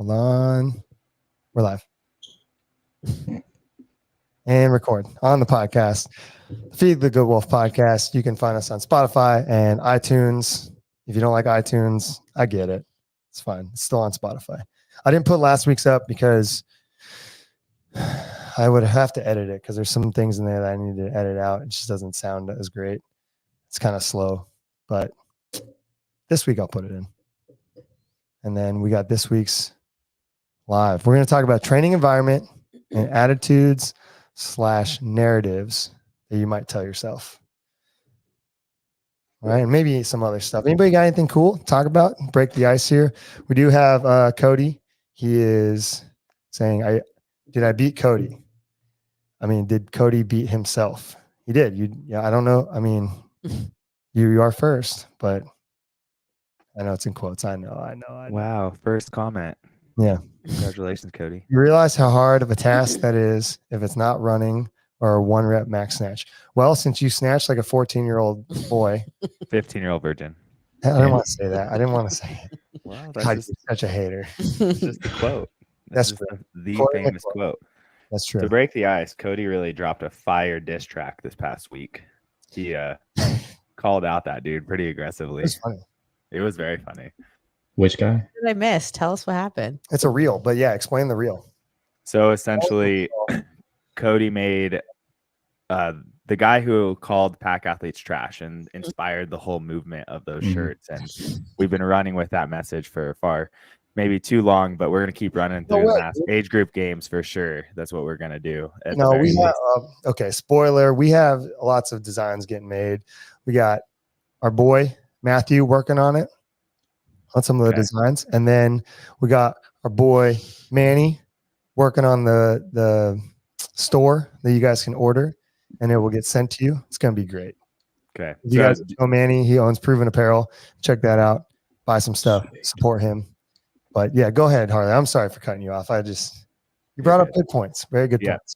Hold on. We're live. And record on the podcast. Feed the Good Wolf podcast. You can find us on Spotify and iTunes. If you don't like iTunes, I get it. It's fine. It's still on Spotify. I didn't put last week's up because I would have to edit it because there's some things in there that I need to edit out. It just doesn't sound as great. It's kind of slow, but this week I'll put it in. And then we got this week's live. We're going to talk about training environment and attitudes / narratives that you might tell yourself. All right. And maybe some other stuff. Anybody got anything cool to talk about? Break the ice here. We do have Cody. He is saying, did I beat Cody? I mean, did Cody beat himself? He did. I don't know. I mean, you are first, but I know it's in quotes. I know. Wow. First comment. Yeah. Congratulations, Cody. You realize how hard of a task that is if it's not running or a 1 rep max snatch. Well, since you snatched like a 14-year-old boy. 15-year-old virgin. I didn't want to say that. I didn't want to say it. Wow, God, you're such a hater. It's just a quote. That's the famous quote. That's true. To break the ice, Cody really dropped a fire diss track this past week. He called out that dude pretty aggressively. It was funny. It was very funny. Which guy? What did I miss? Tell us what happened. It's a reel, but yeah, explain the reel. So essentially, Cody made the guy who called Pack Athletes trash and inspired the whole movement of those shirts. And we've been running with that message for maybe too long, but we're going to keep running through the last age group games for sure. That's what we're going to do. No, we have, okay, spoiler. We have lots of designs getting made. We got our boy, Matthew, working on it, on some of the designs. And then we got our boy, Manny, working on the store that you guys can order, and it will get sent to you. It's going to be great. Okay. If you guys know Manny, he owns Proven Apparel. Check that out. Buy some stuff. Support him. But yeah, go ahead, Harley. I'm sorry for cutting you off. You brought up good points. Very good points.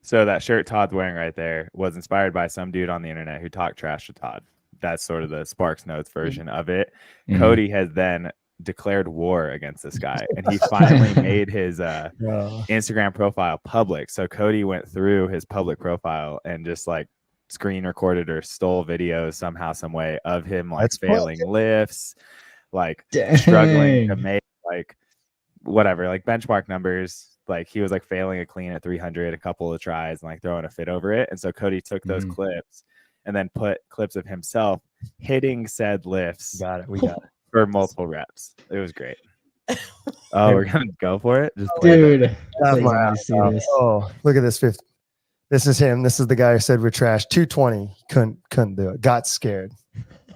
So that shirt Todd's wearing right there was inspired by some dude on the internet who talked trash to Todd. That's sort of the Sparks Notes version of it. Cody has then declared war against this guy, and he finally made his Instagram profile public. So Cody went through his public profile and just like screen recorded or stole videos somehow, some way of him like failing lifts, like struggling to make like whatever, like benchmark numbers. Like he was like failing a clean at 300 a couple of tries and like throwing a fit over it. And so Cody took those clips and then put clips of himself hitting said lifts. We got it. For multiple reps. It was great. Oh, we're gonna go for it, dude. Oh, look at this fifth. This is him. This is the guy who said we're trash. 220. Couldn't do it. Got scared.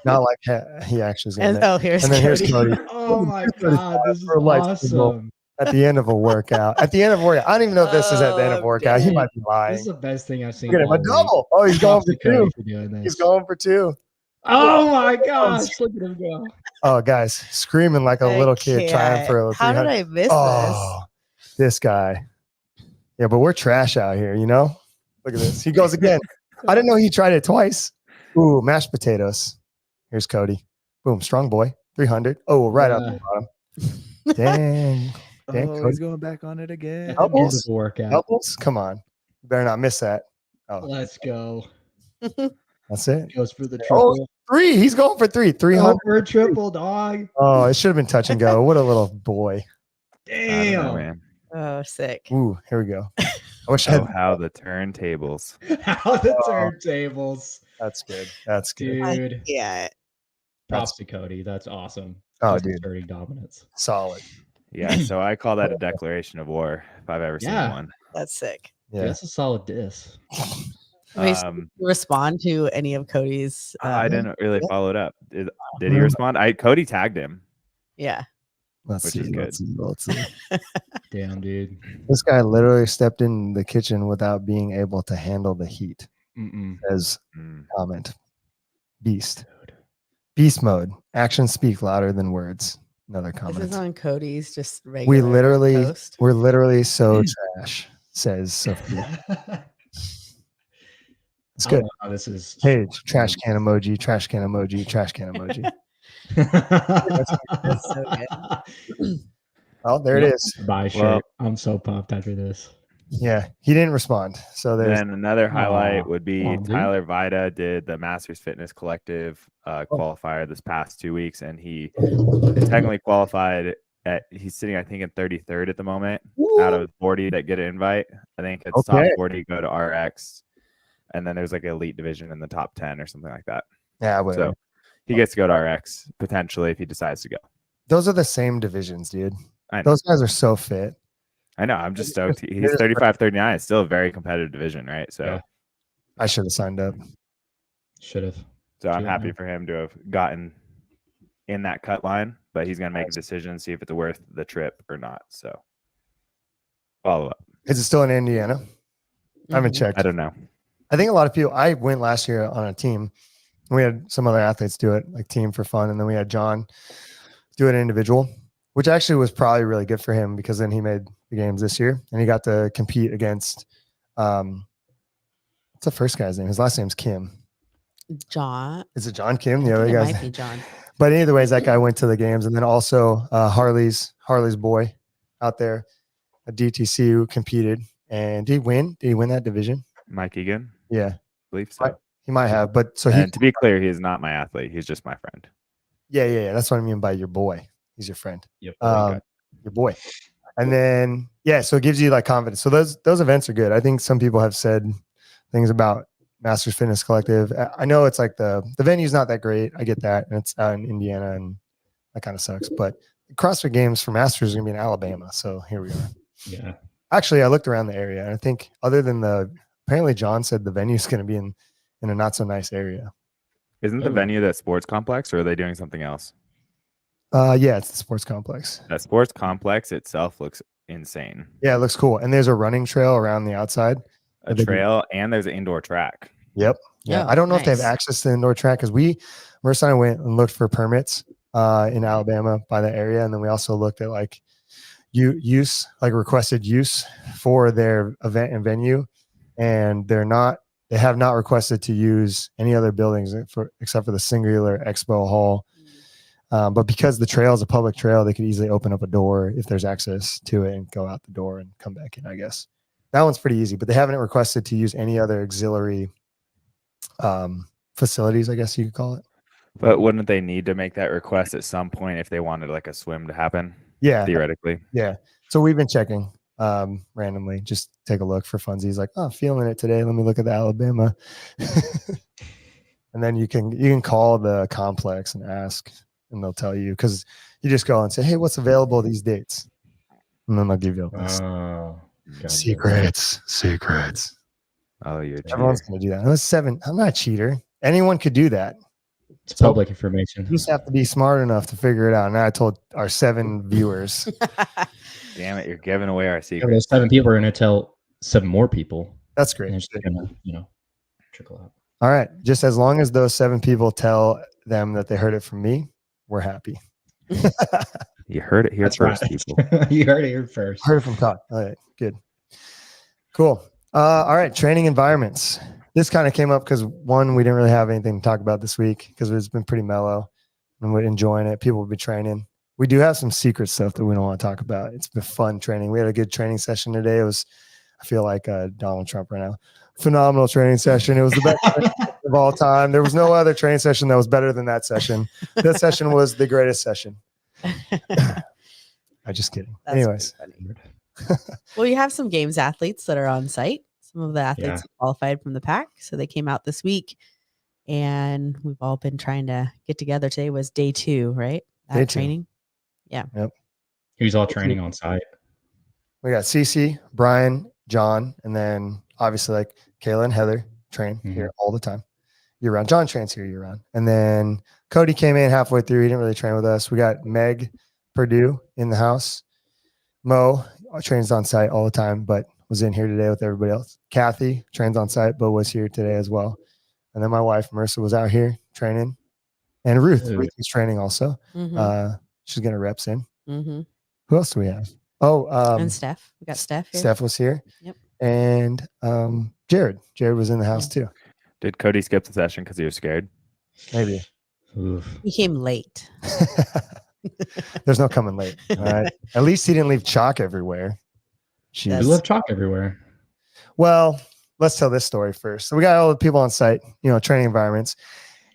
Not like he actually was. Here's Cody. Oh my god, this is awesome. At the end of a workout. I don't even know if this is at the end of a workout. He might be lying. This is the best thing I've seen. Look at him, a double. Oh, he's going for 2. He's going for 2. Oh my gosh, look at him go. Oh, guys, screaming like a little kid trying for a 300. How did I miss this guy. Yeah, but we're trash out here, you know? Look at this. He goes again. I didn't know he tried it twice. Ooh, mashed potatoes. Here's Cody. Boom, strong boy. 300. Oh, right up the bottom. Dang. He's going back on it again. Doubles? Workout. Doubles? Come on. You better not miss that. Oh. Let's go. That's it. Goes for the triple. 3. He's going for 3. 300. Go for a triple, dog. Oh, it should have been touch and go. What a little boy. Damn. Know, man. Oh, sick. Ooh, here we go. I wish I had. How the turntables. How the turntables. That's good. That's good. Dude. Yeah. Props to Cody. That's awesome. Oh, dude. Asserting dominance. Solid. Yeah, so I call that a declaration of war if I've ever seen one. That's sick. Yeah, that's a solid diss. Respond to any of Cody's. I didn't really follow it up. Did he respond? Cody tagged him. Yeah. Let's see. Damn, dude. This guy literally stepped in the kitchen without being able to handle the heat. As comment. Beast mode. Actions speak louder than words. Another comment. This is on Cody's just regular we're literally so trash, says Sophia. It's good. This is Paige, trash can emoji, trash can emoji, trash can emoji. That's so good. Oh, there it is. Buy shirt. Well- I'm so pumped after this. Yeah, he didn't respond. So there's Then another highlight Aw, would be come on, dude. Tyler Vida did the Masters Fitness Collective qualifier this past 2 weeks, and he technically qualified at. He's sitting, I think, in 33rd at the moment out of 40 that get an invite. I think it's top Okay. 40 go to RX, and then there's like an elite division in the top 10 or something like that. yeah, whatever. So he gets to go to RX potentially if he decides to go. Those are the same divisions, dude. I know. Those guys are so fit. I know. I'm just stoked. He's just- 35-39. It's still a very competitive division, right? So, Yeah. I should have signed up. Should have. so I'm Sure, happy yeah. for him to have gotten in that cut line, but he's gonna make a decision, see if it's worth the trip or not. So, follow up. Is it still in Indiana? I haven't Mhm. checked. I don't know. I think a lot of people. I went last year on a team. We had some other athletes do it, like team for fun, and then we had John do it individual, which actually was probably really good for him because then he made the games this year and he got to compete against. What's the first guy's name? His last name's Kim. John. Is it John Kim? The I other think it guy's. might be John. But either ways, that guy went to the games, and then also Harley's boy out there, a DTC who competed, and did he win? Did he win that division? Mike Egan, Yeah, I believe so. Right. he might have. But so he, And to be clear, he is not my athlete. He's just my friend. yeah. That's what I mean by your boy. He's your friend. Yep. Your boy. And then so it gives you like confidence. So those events are good. I think some people have said things about Masters Fitness Collective. I know it's like the venue's not that great. I get that, and it's out in Indiana, and that kind of sucks. But CrossFit Games for Masters is gonna be in Alabama, so here we are. Yeah. Actually, I looked around the area, and I think other than apparently John said the venue's gonna be in a not so nice area. Isn't the Oh. venue that sports complex, or are they doing something else? Yeah, it's the sports complex. That sports complex itself looks insane. Yeah, it looks cool, and there's a running trail around the outside. A They do- trail, and there's an indoor track. Yep. Yeah. Oh, I don't know if they have nice. access to the indoor track because Marissa and I went and looked for permits in Alabama by the area. And then we also looked at like requested use for their event and venue. And they have not requested to use any other buildings except for the singular expo hall. But because the trail is a public trail, they could easily open up a door if there's access to it and go out the door and come back in, I guess. That one's pretty easy, but they haven't requested to use any other auxiliary facilities, I guess you could call it. But wouldn't they need to make that request at some point if they wanted like a swim to happen? Yeah. Theoretically. Yeah. So we've been checking randomly, just take a look for funsies. Like, oh, feeling it today. Let me look at the Alabama. And then you can call the complex and ask, and they'll tell you, because you just go and say, hey, what's available these dates? And then they'll give you a list. Oh. gotcha. Secrets. Oh, you're a Everyone's cheater. going to do that. I was 7. I'm not a cheater. Anyone could do that. It's public information. You just have to be smart enough to figure it out. And I told our 7 viewers. Damn it, you're giving away our Yeah, but secret. those 7 people are going to tell 7 more people. That's And great. it's just going to, trickle out. All right. Just as long as those 7 people tell them that they heard it from me, we're happy. You heard it here That's first, right. people. You heard it here first. Heard it from Todd. All right. Good. Cool. All right. Training environments. This kind of came up because one, we didn't really have anything to talk about this week because it's been pretty mellow and we're enjoying it. People will be training. We do have some secret stuff that we don't want to talk about. It's been fun training. We had a good training session today. It was, I feel like Donald Trump right now. Phenomenal training session. It was the best of all time. There was no other training session that was better than that session. That session was the greatest session. I'm just kidding. That's Anyways, pretty funny. Well, you have some games athletes that are on site. Some of the athletes qualified from the pack. So they came out this week and we've all been trying to get together. Today was day 2, right? Day 2. Training. Who's all training on site? we got Cece, Brian, John, and then obviously like Kayla and Heather train here all the time. Year round. John trains here year round. And then Cody came in halfway through. He didn't really train with us. We got Meg Purdue in the house. Mo trains on site all the time, but was in here today with everybody else. Kathy trains on site, but was here today as well. And then my wife, Marissa, was out here training. And Ruth is training also. Mhm, She's getting her reps in. mhm. Who else do we have? Oh, And Steph. We got Steph here. Steph was here. Yep. And Jared. Jared was in the house too. Did Cody skip the session because he was scared? Maybe. Oof. He came late. There's no coming late. All right. At least he didn't leave chalk everywhere. We That's- love chalk everywhere. Well, let's tell this story first. So we got all the people on site, training environments.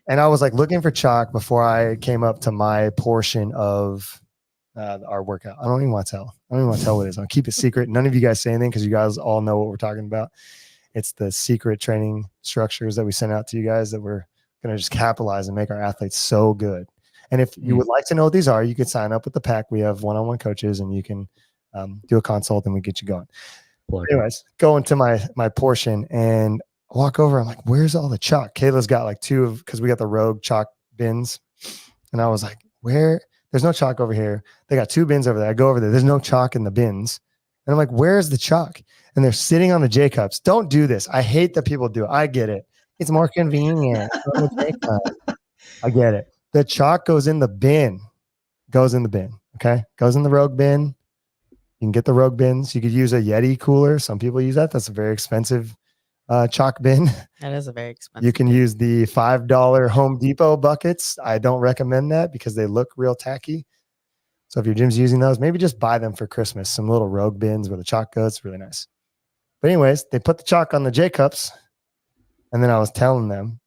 And I was like looking for chalk before I came up to my portion of our workout. I don't even want to tell. I don't even want to tell what it is. I'll keep it secret. None of you guys say anything because you guys all know what we're talking about. It's the secret training structures that we send out to you guys that we're going to just capitalize and make our athletes so good. And if you would like to know what these are, you can sign up with the pack. We have one-on-one coaches and you can do a consult and we get you going. Anyways, go into my portion and walk over. I'm like, where's all the chalk? Kayla's got like because we got the Rogue chalk bins. And I was like, there's no chalk over here. They got 2 bins over there. I go over there. There's no chalk in the bins. And I'm like, where's the chalk? And they're sitting on the J cups. Don't do this. I hate that people do it. I get it. It's more convenient. On the J cup. I get it. The chalk goes in the bin. Okay. Goes in the Rogue bin. You can get the Rogue bins. You could use a Yeti cooler. Some people use that. That's a very expensive chalk bin. That is a very expensive. You can use the $5 Home Depot buckets. I don't recommend that because they look real tacky. So if your gym's using those, maybe just buy them for Christmas. Some little Rogue bins where the chalk goes. Really nice. But anyways, they put the chalk on the J cups. And then I was telling them,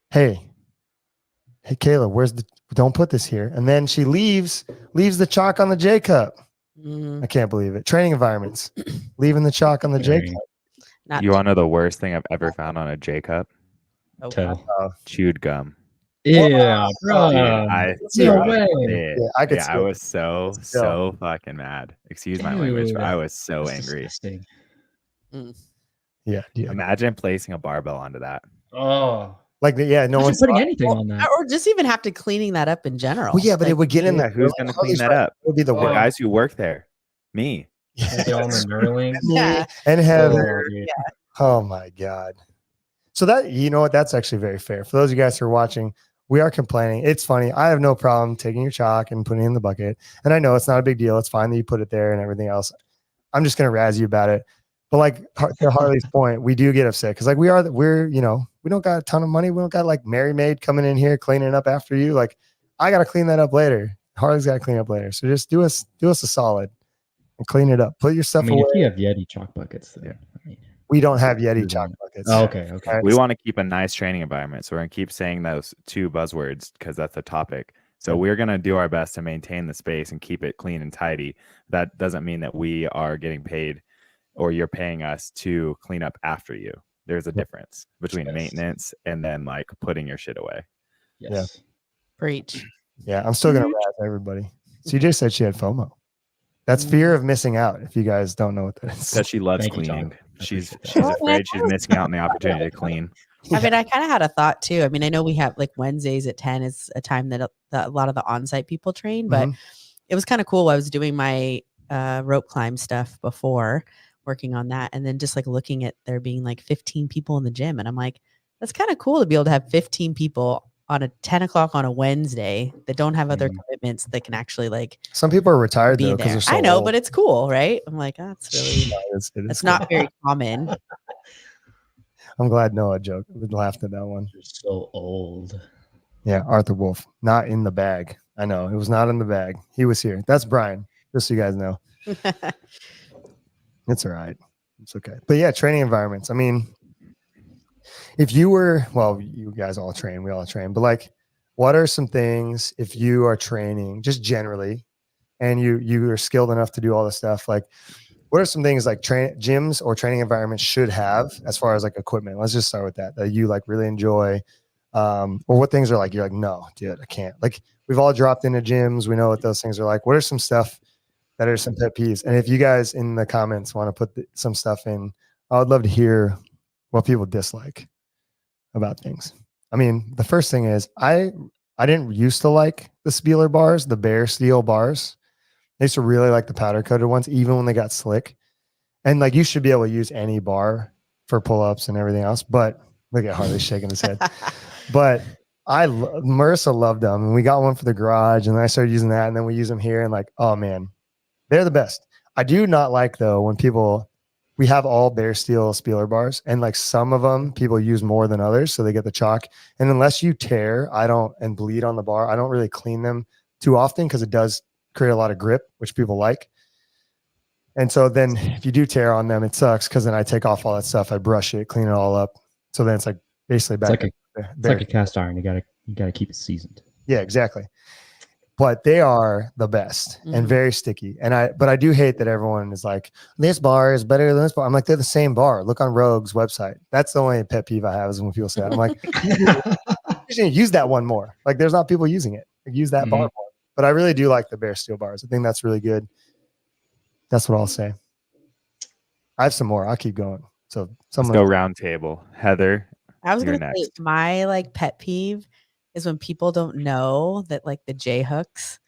hey, Kayla, don't put this here. And then she leaves the chalk on the J cup. I can't believe it. Training environments, leaving the chalk on the J cup. You want to know the worst thing I've ever found on a J cup? Chewed gum. Yeah, bro. I was so fucking mad. Excuse my language, but I was so angry. Disgusting. Yeah. Imagine placing a barbell onto that. Oh, like no one's putting anything on that, or just even have to cleaning that up in general. Well, yeah, but it would get in there. Who's going to clean that up? It would be the The guys who work there. Me. Yeah. And Heather. Oh my God. So that's actually very fair. For those of you guys who are watching, we are complaining. It's funny. I have no problem taking your chalk and putting it in the bucket. And I know it's not a big deal. It's fine that you put it there and everything else. I'm just going to razz you about it. But like to Harley's point, we do get upset because like we don't got a ton of money. We don't got like Mary Maid coming in here cleaning up after you. Like I got to clean that up later. Harley's got to clean up later. So just do us a solid and clean it up. Put your stuff away. If you have Yeti chalk buckets, then, we don't have Yeti chalk buckets. Oh, okay. We want to keep a nice training environment. So we're going to keep saying those 2 buzzwords because that's the topic. So we're going to do our best to maintain the space and keep it clean and tidy. That doesn't mean that we are getting paid or you're paying us to clean up after you. There's a difference between maintenance and then like putting your shit away. Yes. Yeah. Preach. Yeah, I'm still going to razz everybody. CJ said she had FOMO. That's fear of missing out. If you guys don't know what that is. Because she loves Thank you, cleaning. John. She's afraid she's missing out on the opportunity to clean. I mean, I kind of had a thought too. I mean, I know we have like Wednesdays at 10 is a time that a lot of the on-site people train, but it was kind of cool. I was doing my rope climb stuff before, working on that, and then just like looking at there being like 15 people in the gym, and I'm like, that's kind of cool to be able to have 15 people on a 10 o'clock on a Wednesday that don't have other commitments that can actually like. Some people are retired be though there. because they're so I know, old. but it's cool, right? I'm like, that's really it's not very common. I'm glad Noah laughed at that one. You're so old. Yeah, Arthur Wolf, not in the bag. I know it was not in the bag. He was here. That's Brian. Just so you guys know. It's all right. It's okay. But yeah, training environments. I mean, if you were, you guys all train, we all train, but like, what are some things if you are training just generally and you are skilled enough to do all this stuff? Like, what are some things like gyms or training environments should have as far as like equipment? Let's just start with that you like really enjoy. Or what things are like, you're like, no, dude, I can't. Like we've all dropped into gyms. We know what those things are like. What are some stuff that are some pet peeves? And if you guys in the comments want to put some stuff in, I would love to hear what people dislike about things. I mean, the first thing is I didn't used to like the Spieler bars, the bare steel bars. I used to really like the powder coated ones, even when they got slick. And like you should be able to use any bar for pull-ups and everything else. But look at Harley shaking his head. But Marissa loved them, and we got one for the garage, and then I started using that, and then we use them here, and like, oh man, they're the best. I do not like though when we have all bare steel Spieler bars, and like some of them people use more than others, so they get the chalk. And unless you tear, and bleed on the bar, I don't really clean them too often because it does create a lot of grip, which people like. And so then if you do tear on them, it sucks because then I take off all that stuff. I brush it, clean it all up. So then it's like basically It's back. like it's like a cast iron. You gotta keep it seasoned. Yeah, exactly. But they are the best and Mhm. very sticky. But I do hate that everyone is like, this bar is better than this bar. I'm like, they're the same bar. Look on Rogue's website. That's the only pet peeve I have is when people say that. I'm like, you should use that one more. Like, there's not people using it. Like, use that bar more. But I really do like the Bear Steel bars. I think that's really good. That's what I'll say. I have some more. I'll keep going. So Let's someone go round table. Heather, I was You're gonna say next. my like pet peeve is when people don't know that like the J hooks,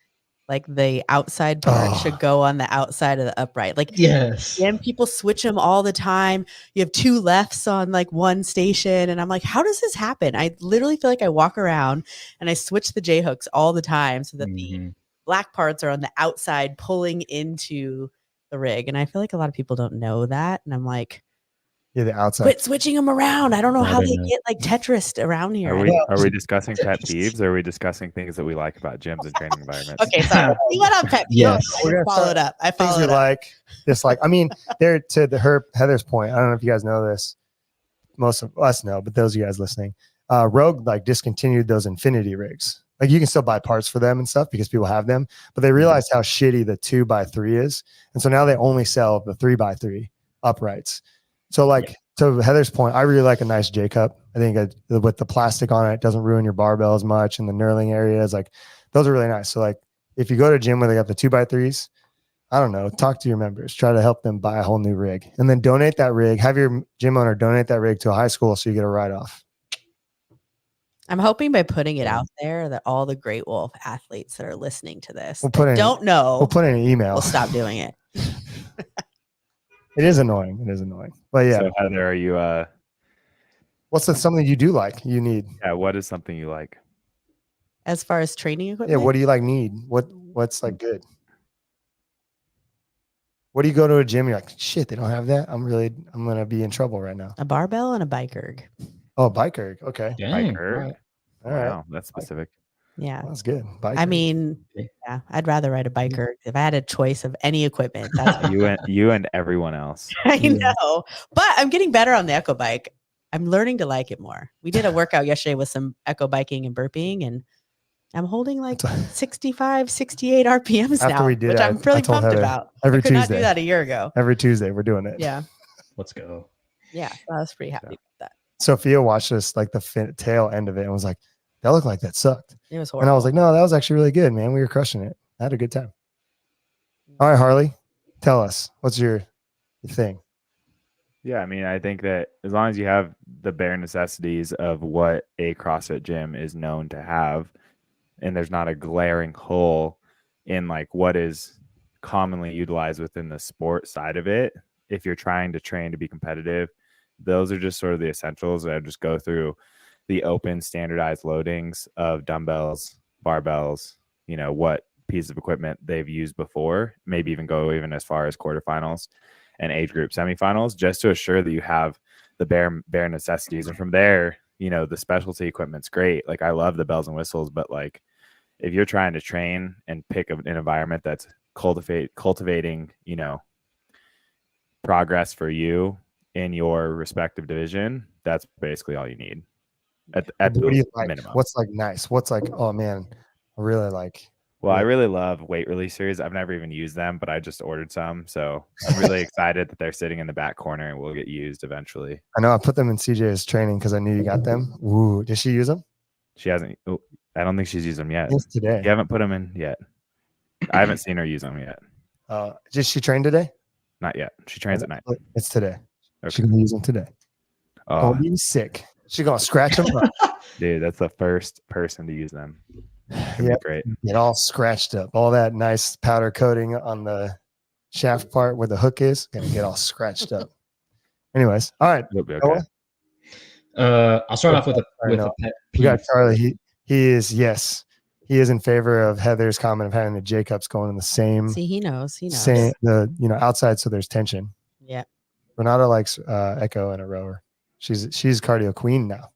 like the outside part Oh. should go on the outside of the upright. Like Yes. and people switch them all the time. You have two lefts on like one station, and I'm like, how does this happen? I literally feel like I walk around and I switch the J hooks all the time so that the Mhm. black parts are on the outside pulling into the rig. And I feel like a lot of people don't know that. And I'm like, yeah, the outside. quit switching them around. I don't know No, how they they know. get like Tetris around here. are I we don't- are we discussing pet peeves or are we discussing things that we like about gyms and training environments? Okay, sorry. You went on pet peeve. Yes. I just followed up. I Things we followed up. like, dislike. I mean, they're to Heather's point. I don't know if you guys know this. Most of us know, but those of you guys listening, Rogue like discontinued those infinity rigs. Like you can still buy parts for them and stuff because people have them, but they realized how shitty the 2x3 is, and so now they only sell the 3x3 uprights. So like to Heather's point, I really like a nice J cup. I think with the plastic on it doesn't ruin your barbell as much, and the knurling areas like those are really nice. So like if you go to a gym where they got the 2x3s, I don't know, talk to your members, try to help them buy a whole new rig, and then donate that rig. Have your gym owner donate that rig to a high school so you get a write off. I'm hoping by putting it out there that all the Great Wolf athletes that are listening to this We'll put that in- don't know We'll put in an email. will stop doing it. It is annoying. It is annoying. But yeah, So Heather, are you what's something you do like? You need? what is something you like? As far as training equipment, Yeah. What do you like? Need? What's like good? What do you go to a gym? You're like, shit, they don't have that. I'm gonna be in trouble right now. a barbell and a bike erg. Oh, bike erg. Okay. Dang. erg. all right. All right. Wow, that's specific. Yeah. That's good. Bike I erg. mean, Okay. yeah, I'd rather ride a bike erg. If I had a choice of any equipment, that's You and everyone else. I Yeah. know. But I'm getting better on the Echo bike. I'm learning to like it more. We did a workout yesterday with some Echo biking and burping, and I'm holding like 65, 68 RPMs After now, we did which it, I'm I really told pumped Heather about. every I could not Tuesday. do that a year ago. Every Tuesday we're doing it. Yeah. Let's go. Yeah. So I was pretty happy with that. Sophia watched us like the tail end of it and was like, "That looked like that sucked." It was horrible. And I was like, "No, that was actually really good, man. We were crushing it. I had a good time." All right, Harley, tell us what's your thing. Yeah, I mean, I think that as long as you have the bare necessities of what a CrossFit gym is known to have, and there's not a glaring hole in like what is commonly utilized within the sport side of it, if you're trying to train to be competitive, those are just sort of the essentials that I just go through the open standardized loadings of dumbbells, barbells, what piece of equipment they've used before, maybe even go even as far as quarterfinals and age group semifinals, just to assure that you have the bare necessities. And from there, the specialty equipment's great. Like I love the bells and whistles, but like if you're trying to train and pick an environment that's cultivating, progress for you in your respective division, that's basically all you need at What do you the like? minimum. What's like nice? What's like, oh man, I really like. Well, I really love weight releasers. I've never even used them, but I just ordered some. So I'm really excited that they're sitting in the back corner and will get used eventually. I know I put them in CJ's training because I knew you got them. Ooh, did she use them? She hasn't, I don't think she's used them yet. Yes, today. You haven't put them in yet. I haven't seen her use them yet. Did she train today? Not yet. She trains at night. It's today. Okay. She's gonna use them today. Oh, Oh, you sick. She's gonna scratch them up. dude, that's the first person to use them. Yep. Great. Get all scratched up. All that nice powder coating on the shaft part where the hook is gonna get all scratched up. Anyways, all right. It'll be okay. Noah? I'll start off with a no. pet We got peeve. Charlie. He is in favor of Heather's comment of having the J cups going in the same See, he knows. He knows. outside, so there's tension. Yeah. Renata likes Echo and a rower. She's cardio queen now.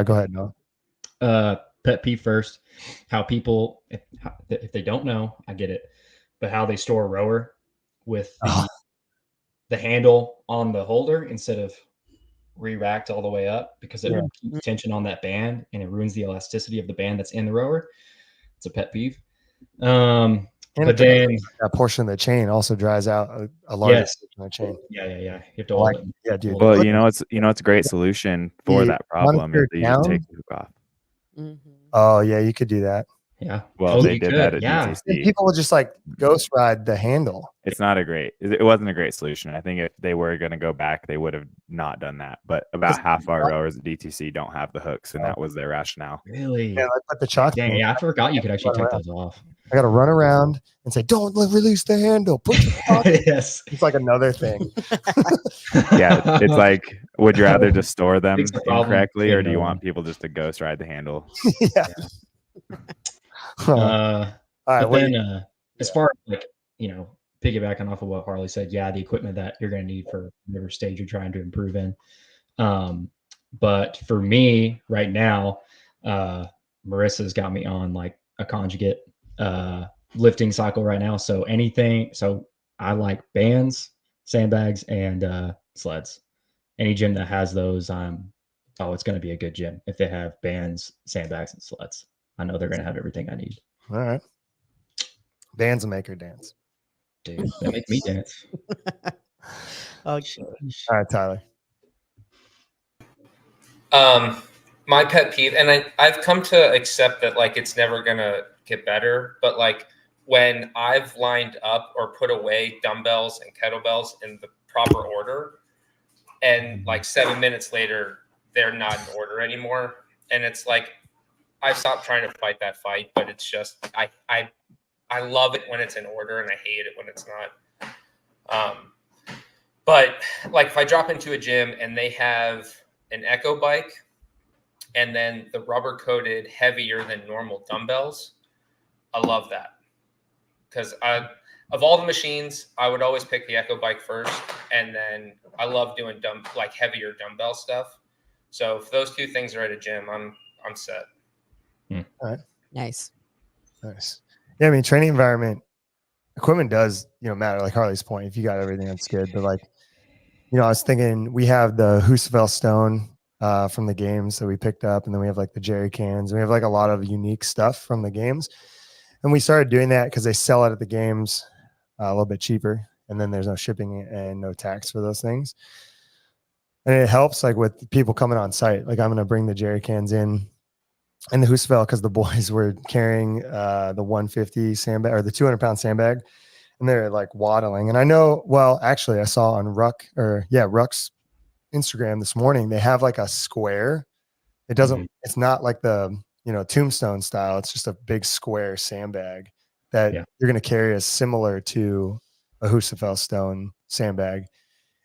Go ahead, Noah. Pet peeve first. how people, if they don't know, I get it, but how they store a rower with the handle on the holder instead of re-racked all the way up, because it keeps tension on that band and it ruins the elasticity of the band that's in the rower. It's a pet peeve. But then that portion of the chain also dries out a larger section of the chain. Yeah. You have to hold it. Yeah, dude. Well, it's a great solution for that problem is that you just take the hook off. Mm-hmm. Oh yeah, you could do that. Yeah. Well, they did that at DTC. And people will just like ghost ride the handle. It wasn't a great solution. I think if they were going to go back, they would have not done that. But about half our rowers at DTC don't have the hooks, and that was their rationale. Really? Yeah, I put the chalk. Dang, I forgot you could actually take those off. I got to run around and say, "Don't release the handle." Put your yes. It's like another thing. Yeah, it's like, would you rather just store them incorrectly, or do you want people just to ghost ride the handle? Yeah. All right. But then, as far as like, piggybacking off of what Harley said, the equipment that you're going to need for whatever stage you're trying to improve in. But for me right now, Marissa's got me on like a conjugate lifting cycle right now. So I like bands, sandbags, and sleds. Any gym that has those, it's going to be a good gym if they have bands, sandbags, and sleds. I know they're going to have everything I need. All right. Bands will make her dance. Dude, that make me dance. All right, Tyler. My pet peeve, and I've come to accept that like it's never going to get better, but like when I've lined up or put away dumbbells and kettlebells in the proper order, and like 7 minutes later, they're not in order anymore. And it's like, I stopped trying to fight that fight, but it's just, I love it when it's in order and I hate it when it's not. But like if I drop into a gym and they have an Echo bike and then the rubber coated heavier than normal dumbbells, I love that. Because of all the machines, I would always pick the Echo bike first. And then I love doing heavier dumbbell stuff. So if those two things are at a gym, I'm set. All right. Nice. Yeah, I mean, training environment, equipment does, matter. Like Harley's point, if you got everything, that's good. But like, I was thinking we have the Husafell Stone from the games that we picked up, and then we have like the jerry cans. And we have like a lot of unique stuff from the games, and we started doing that because they sell it at the games a little bit cheaper, and then there's no shipping and no tax for those things. And it helps like with people coming on site. Like I'm going to bring the jerry cans in. And the Husafell, because the boys were carrying the 150 sandbag or the 200-pound sandbag, and they're like waddling. And I know, well, actually, I saw on Ruck's Instagram this morning, they have like a square. It doesn't, it's not like the, tombstone style. It's just a big square sandbag that you're going to carry as similar to a Husafell Stone sandbag.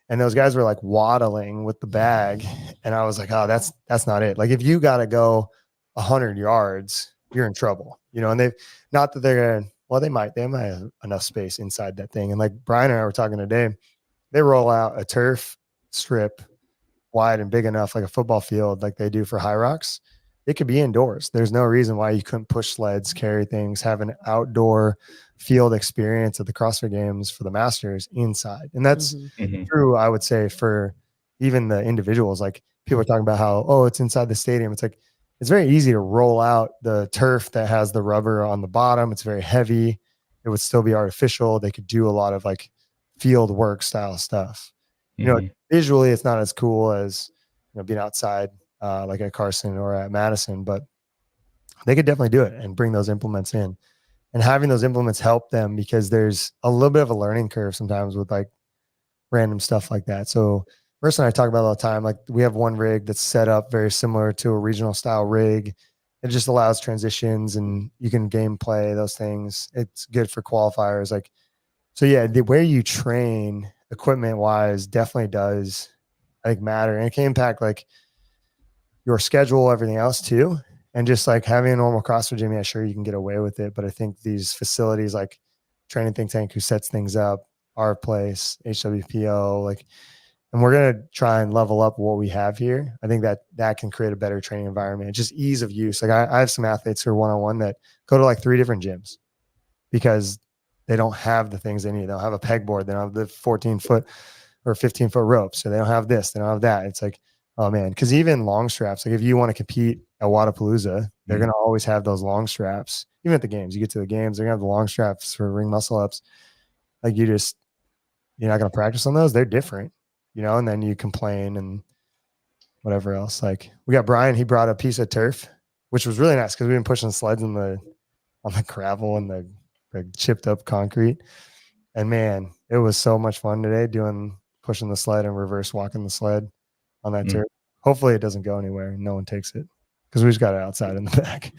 And those guys were like waddling with the bag. And I was like, oh, that's not it. Like if you got to go 100 yards, you're in trouble, and they've not that they're going to, well, they might have enough space inside that thing. And like Brian and I were talking today, they roll out a turf strip wide and big enough, like a football field, like they do for High Rocks. It could be indoors. There's no reason why you couldn't push sleds, carry things, have an outdoor field experience at the CrossFit Games for the Masters inside. And that's true, I would say, for even the individuals. Like people are talking about how, it's inside the stadium. It's like, it's very easy to roll out the turf that has the rubber on the bottom. It's very heavy. It would still be artificial. They could do a lot of like field work style stuff. Visually, it's not as cool as being outside like at Carson or at Madison, but they could definitely do it and bring those implements in. And having those implements help them because there's a little bit of a learning curve sometimes with like random stuff like that. So Marissa and I talk about it all the time. Like we have one rig that's set up very similar to a regional style rig. It just allows transitions and you can gameplay those things. It's good for qualifiers. Like, so yeah, the way you train equipment wise definitely does, I think, matter. And it can impact like your schedule, everything else too. And just like having a normal CrossFit gym, yeah, sure, you can get away with it. But I think these facilities like Training Think Tank, who sets things up, Our Place, HWPO, like and we're going to try and level up what we have here. I think that can create a better training environment, just ease of use. Like I have some athletes who are one-on-one that go to like 3 different gyms because they don't have the things they need. They don't have a pegboard. They don't have the 14-foot or 15-foot rope. So they don't have this, they don't have that. It's like, oh man. Because even long straps, like if you want to compete at Wodapalooza, they're going to always have those long straps. Even at the games, you get to the games, they're going to have the long straps for ring muscle ups. Like you're not going to practice on those. They're different, and then you complain and whatever else. Like we got Brian, he brought a piece of turf, which was really nice because we've been pushing sleds on the gravel and the chipped up concrete. And man, it was so much fun today pushing the sled and reverse walking the sled on that turf. Hopefully it doesn't go anywhere and no one takes it because we just got it outside in the back.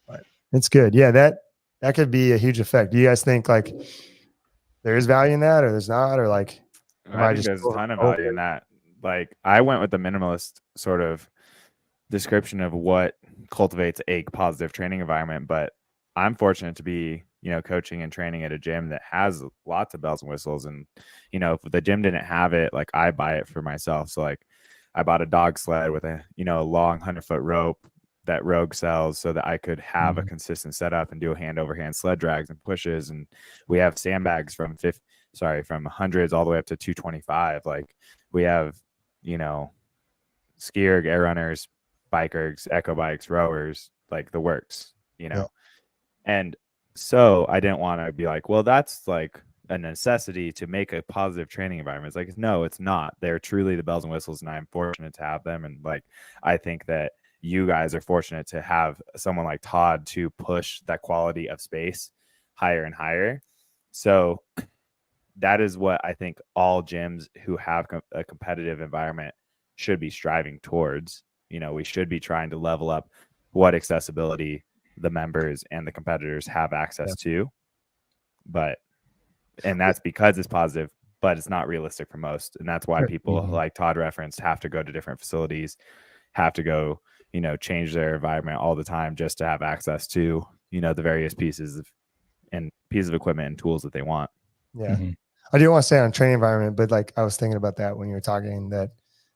But it's good. Yeah, that could be a huge effect. Do you guys think like there is value in that or there's not? Or like I think there's a ton of value in that. Like I went with the minimalist sort of description of what cultivates a positive training environment, but I'm fortunate to be coaching and training at a gym that has lots of bells and whistles. And if the gym didn't have it, like I buy it for myself. So like I bought a dog sled with a long 100-foot rope that Rogue sells so that I could have a consistent setup and do hand over hand sled drags and pushes. And we have sandbags from hundreds all the way up to 225. Like we have ski erg, air runners, bike ergs, echo bikes, rowers, like the works, Yeah. And so I didn't want to be like, well, that's like a necessity to make a positive training environment. It's like, no, it's not. They're truly the bells and whistles, and I'm fortunate to have them. And like, I think that you guys are fortunate to have someone like Todd to push that quality of space higher and higher. So that is what I think all gyms who have a competitive environment should be striving towards. We should be trying to level up what accessibility the members and the competitors have access to. And that's because it's positive, but it's not realistic for most. And that's why people like Todd referenced have to go to different facilities, have to go, change their environment all the time just to have access to, the various pieces of equipment and tools that they want. Yeah. I do want to say on training environment, but like I was thinking about that when you were talking that,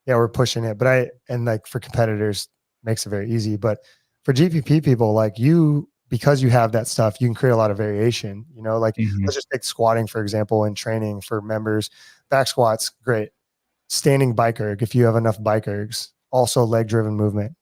yeah, we're pushing it, but like for competitors makes it very easy, but for GPP people like you, because you have that stuff, you can create a lot of variation, like let's just take squatting, for example, in training for members. Back squats, great. Standing bike erg, if you have enough bike ergs, also leg driven movement,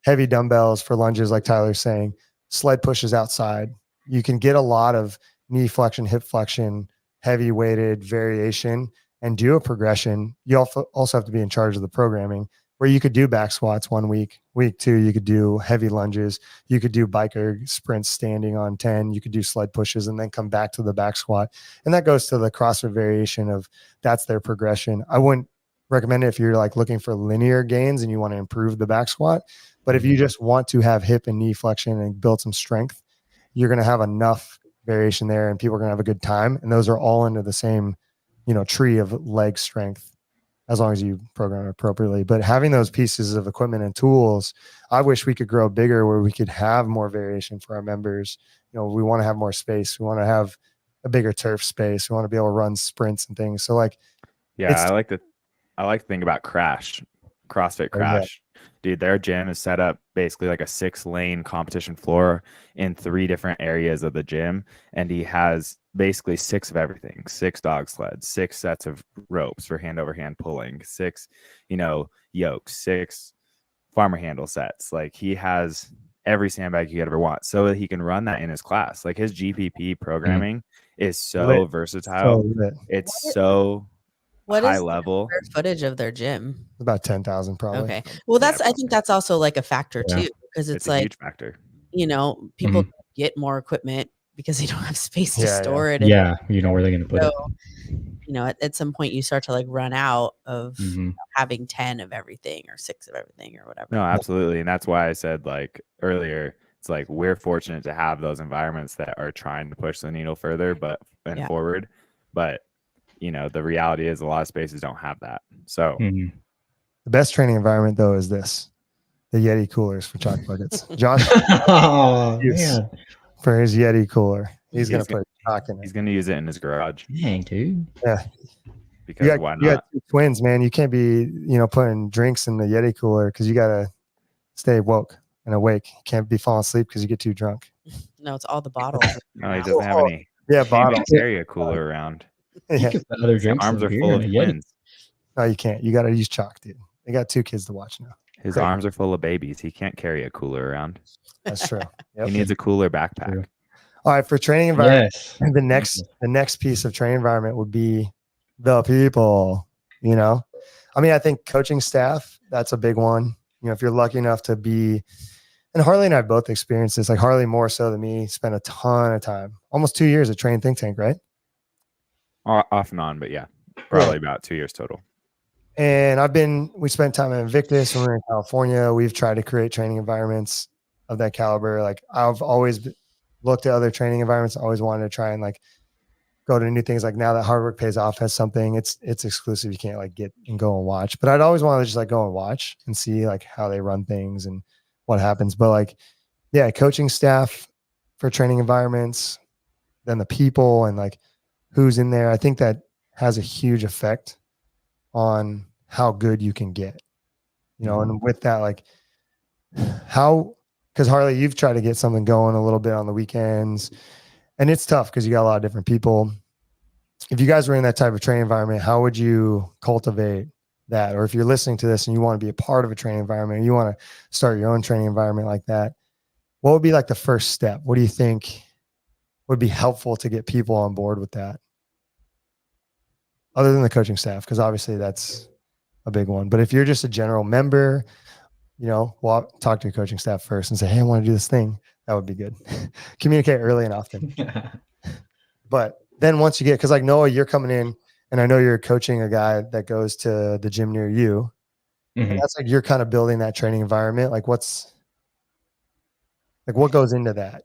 heavy dumbbells for lunges, like Tyler's saying, sled pushes outside. You can get a lot of knee flexion, hip flexion, heavy weighted variation and do a progression. You also have to be in charge of the programming where you could do back squats 1 week. Week 2, you could do heavy lunges. You could do biker sprints standing on 10. You could do sled pushes and then come back to the back squat. And that goes to the CrossFit variation of that's their progression. I wouldn't recommend it if you're like looking for linear gains and you want to improve the back squat. But if you just want to have hip and knee flexion and build some strength, you're going to have enough variation there and people are going to have a good time. And those are all into the same, tree of leg strength as long as you program it appropriately. But having those pieces of equipment and tools, I wish we could grow bigger where we could have more variation for our members. We want to have more space. We want to have a bigger turf space. We want to be able to run sprints and things. So like, yeah, I like to think about CrossFit Crash. Dude, their gym is set up basically like a 6-lane competition floor in 3 different areas of the gym. And he has basically 6 of everything, 6 dog sleds, 6 sets of ropes for hand over hand pulling, 6, yokes, 6 farmer handle sets. Like he has every sandbag you could ever want so that he can run that in his class. Like his GPP programming is so versatile. It's so high level. Square footage of their gym? About 10,000 probably. Okay. Well, I think that's also like a factor too, because it's like, a huge factor. People get more equipment because they don't have space to store it. Yeah. Where they're going to put it. At some point you start to like run out of having 10 of everything or 6 of everything or whatever. No, absolutely. And that's why I said like earlier, it's like we're fortunate to have those environments that are trying to push the needle further forward. But the reality is a lot of spaces don't have that. So the best training environment though is the Yeti coolers for chalk buckets. Josh man. for his Yeti cooler. He's gonna He's put chalk in He's it. gonna use it in his garage Dang, dude. Yeah, because why you got not? two twins, man. You can't be putting drinks in the Yeti cooler because you gotta stay woke and awake. You can't be falling asleep because you get too drunk. No, it's all the bottles. No, he doesn't have any. Yeah, Can't bottle. even carry a cooler around. You Yeah. can put other His drinks arms in are beer full and of a Yeti. twins. No, you can't. You gotta use chalk, dude. They got two kids to watch now. His Great. arms are full of babies. He can't carry a cooler around. That's true. Yep. He needs a cooler backpack. True. All right, for training environment, Yes. the next piece of training environment would be the people. I mean, I think coaching staff, that's a big one. If you're lucky enough to be, and Harley and I both experienced this, like Harley more so than me, spent a ton of time, almost 2 years at Train Think Tank, right? Off and on, but yeah, probably about 2 years total. And we spent time at Invictus when we were in California. We've tried to create training environments of that caliber. Like I've always looked at other training environments, always wanted to try and like go to new things. Like now that Hard Work Pays Off has something, it's exclusive. You can't like get and go and watch, but I'd always want to just like go and watch and see like how they run things and what happens. But like, yeah, coaching staff for training environments, then the people and like who's in there. I think that has a huge effect on how good you can get, and with that, like because Harley, you've tried to get something going a little bit on the weekends and it's tough because you got a lot of different people. If you guys were in that type of training environment, how would you cultivate that? Or if you're listening to this and you want to be a part of a training environment, you want to start your own training environment like that, what would be like the first step? What do you think would be helpful to get people on board with that? Other than the coaching staff, because obviously that's a big one. But if you're just a general member, talk to your coaching staff first and say, hey, I want to do this thing. That would be good. Communicate early and often. But then once you get, because like Noah, you're coming in and I know you're coaching a guy that goes to the gym near you. Mhm. And that's like you're kind of building that training environment. Like what goes into that?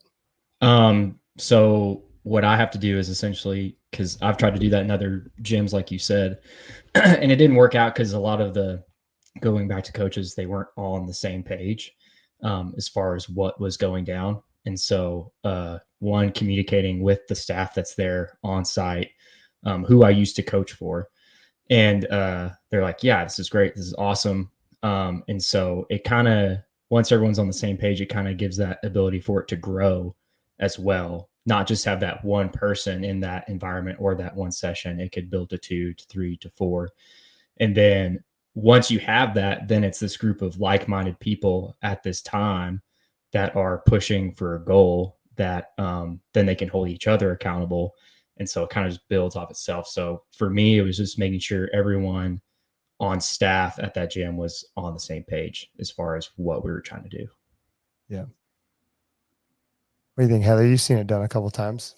So what I have to do is essentially, because I've tried to do that in other gyms, like you said, and it didn't work out because a lot of the going back to coaches, they weren't all on the same page as far as what was going down. And so one, communicating with the staff that's there on site, who I used to coach for. And they're like, yeah, this is great. This is awesome. And so it kind of, once everyone's on the same page, it kind of gives that ability for it to grow as well. Not just have that one person in that environment or that one session. It could build to 2 to 3 to 4. And then once you have that, then it's this group of like-minded people at this time that are pushing for a goal that then they can hold each other accountable. And so it kind of just builds off itself. So for me, it was just making sure everyone on staff at that gym was on the same page as far as what we were trying to do. Yeah. What do you think, Heather? You've seen it done a couple of times.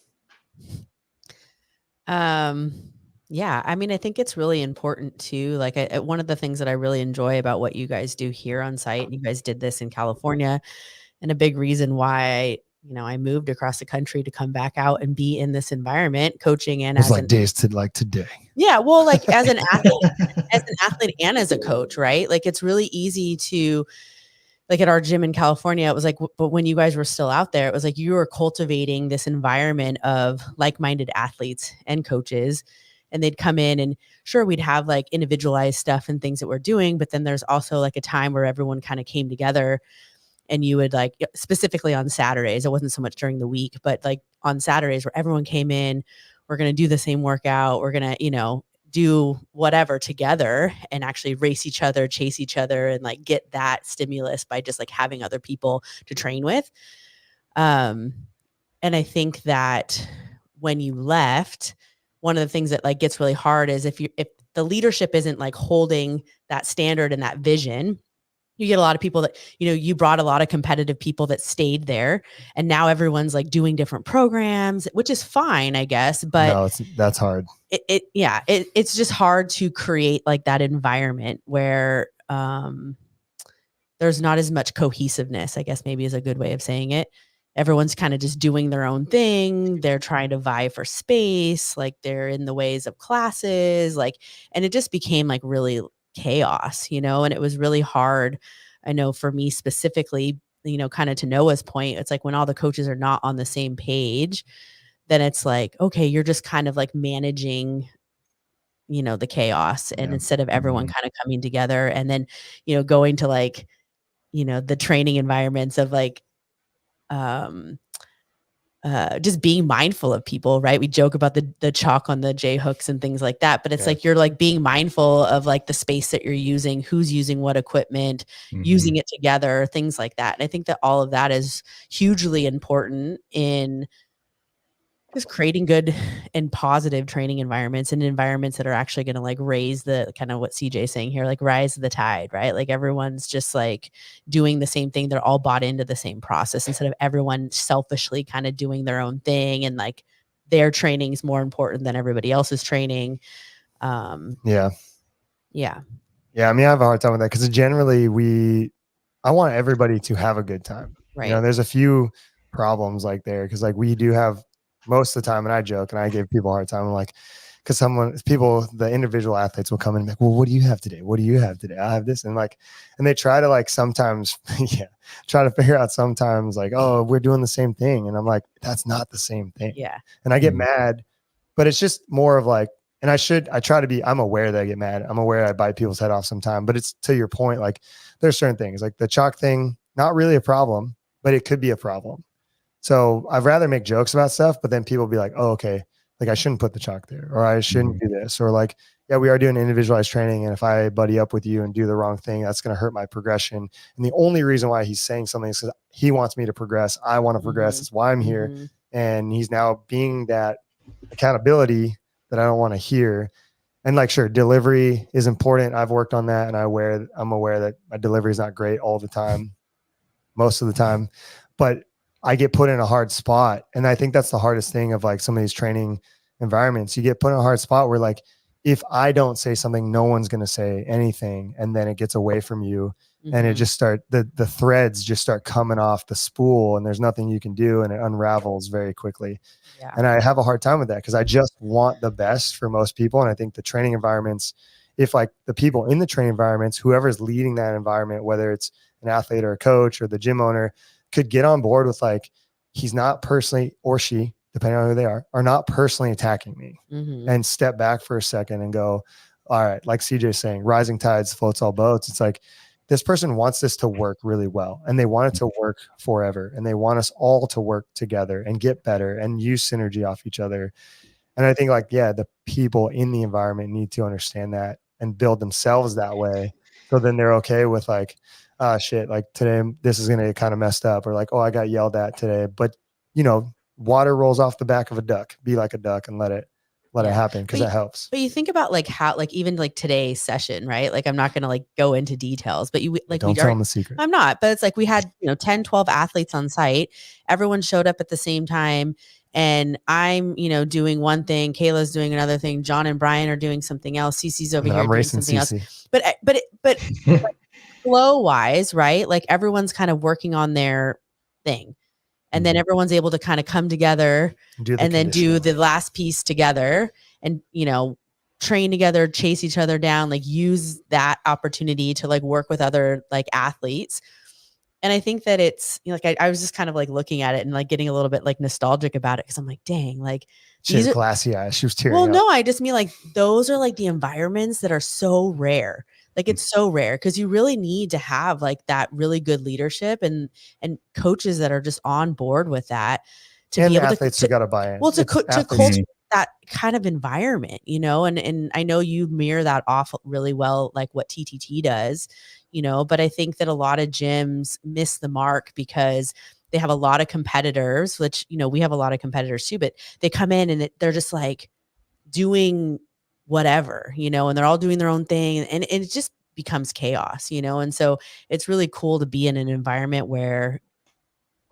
Yeah, I mean, I think it's really important too. Like one of the things that I really enjoy about what you guys do here on site, and you guys did this in California, and a big reason why, I moved across the country to come back out and be in this environment, coaching and It's as like days to like today. yeah, well, like as an athlete and as a coach, right? Like it's really easy to, like at our gym in California, it was like, but when you guys were still out there, it was like you were cultivating this environment of like-minded athletes and coaches, and they'd come in and sure, we'd have like individualized stuff and things that we're doing, but then there's also like a time where everyone kind of came together, and you would like, specifically on Saturdays, it wasn't so much during the week, but like on Saturdays where everyone came in, we're going to do the same workout. We're going to, do whatever together and actually race each other, chase each other, and like get that stimulus by just like having other people to train with. And I think that when you left, one of the things that like gets really hard is if the leadership isn't like holding that standard and that vision, you get a lot of people that, you brought a lot of competitive people that stayed there, and now everyone's like doing different programs, which is fine, I guess. But No, that's hard. It's just hard to create like that environment where there's not as much cohesiveness, I guess maybe is a good way of saying it. Everyone's kind of just doing their own thing. They're trying to vie for space. Like they're in the ways of classes, and it just became like really chaos, and it was really hard. I know for me specifically, kind of to Noah's point, it's like when all the coaches are not on the same page, then it's like, okay, you're just kind of like managing, the chaos, and Yeah. instead of everyone kind of coming together and then, going to like, the training environments of like, um, just being mindful of people, right? We joke about the chalk on the J hooks and things like that, but it's Yeah. like you're like being mindful of like the space that you're using, who's using what equipment, using it together, things like that. And I think that all of that is hugely important in just creating good and positive training environments, and environments that are actually going to like raise the kind of what CJ is saying here, like rise the tide, right? Like everyone's just like doing the same thing. They're all bought into the same process instead of everyone selfishly kind of doing their own thing. And like their training is more important than everybody else's training. Yeah. Yeah. Yeah. I mean, I have a hard time with that because generally I want everybody to have a good time. Right. There's a few problems like there because like we do have most of the time, and I joke and I give people a hard time. I'm like, because the individual athletes will come in and be like, well, what do you have today? What do you have today? I have this. And like, and they try to like sometimes, try to figure out sometimes like, oh, we're doing the same thing. And I'm like, that's not the same thing. Yeah. And I get mad, but it's just more of like, and I'm aware that I get mad. I'm aware I bite people's head off sometime, but it's to your point. Like there's certain things like the chalk thing, not really a problem, but it could be a problem. So I'd rather make jokes about stuff, but then people be like, oh, okay, like I shouldn't put the chalk there, or I shouldn't do this, or like, yeah, we are doing individualized training. And if I buddy up with you and do the wrong thing, that's going to hurt my progression. And the only reason why he's saying something is because he wants me to progress. I want to progress. That's why I'm here. And he's now being that accountability that I don't want to hear. And like, sure, delivery is important. I've worked on that, and I'm aware that my delivery is not great all the time, most of the time, but I get put in a hard spot. And I think that's the hardest thing of like some of these training environments. You get put in a hard spot where like, if I don't say something, no one's going to say anything. And then it gets away from you and it just the threads just start coming off the spool, and there's nothing you can do, and it unravels very quickly. Yeah. And I have a hard time with that because I just want the best for most people. And I think the training environments, if like the people in the training environments, whoever's leading that environment, whether it's an athlete or a coach or the gym owner, could get on board with like, he's not personally, or she, depending on who they are not personally attacking me, and step back for a second and go, all right, like CJ's saying, rising tides floats all boats. It's like, this person wants this to work really well, and they want it to work forever. And they want us all to work together and get better and use synergy off each other. And I think like, yeah, the people in the environment need to understand that and build themselves that way. So then they're okay with like, shit, like today, this is going to get kind of messed up, or like, oh, I got yelled at today, but water rolls off the back of a duck. Be like a duck and let it happen, because that helps. But you think about like how, like even like today's session, right? Like I'm not going to like go into details, but you like, don't tell them the secret. I'm not, but it's like we had 10, 12 athletes on site. Everyone showed up at the same time. And I'm, doing one thing, Kayla's doing another thing, John and Brian are doing something else, Cece's over here doing something else. But like, flow wise, right? Like everyone's kind of working on their thing. And then everyone's able to kind of come together and then do the last piece together and, train together, chase each other down, like use that opportunity to like work with other like athletes. And I think that it's like, I was just kind of like looking at it and like getting a little bit like nostalgic about it. Cause I'm like, dang, like she has glassy eyes. She was tearing up. No, I just mean like, those are like the environments that are so rare. Like it's so rare because you really need to have like that really good leadership and coaches that are just on board with that to be able athletes to got to buy in. Well, to cultivate that kind of environment, and I know you mirror that off really well, like what TTT does, but I think that a lot of gyms miss the mark because they have a lot of competitors, which, we have a lot of competitors too, but they come in and they're just like doing whatever, and they're all doing their own thing, and it just becomes chaos, and so it's really cool to be in an environment where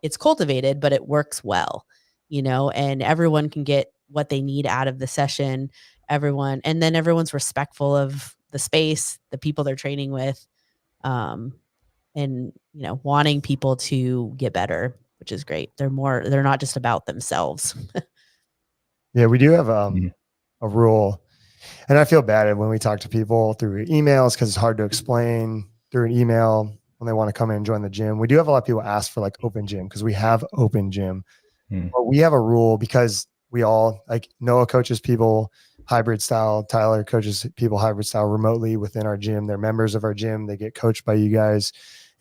it's cultivated, but it works well, and everyone can get what they need out of the session, and then everyone's respectful of the space, the people they're training with, and wanting people to get better, which is great. They're not just about themselves. Yeah, we do have a rule. And I feel bad when we talk to people through emails because it's hard to explain through an email when they want to come in and join the gym. We do have a lot of people ask for like open gym because we have open gym. But we have a rule because we all, like, Noah coaches people hybrid style, Tyler coaches people hybrid style remotely within our gym. They're members of our gym. They get coached by you guys.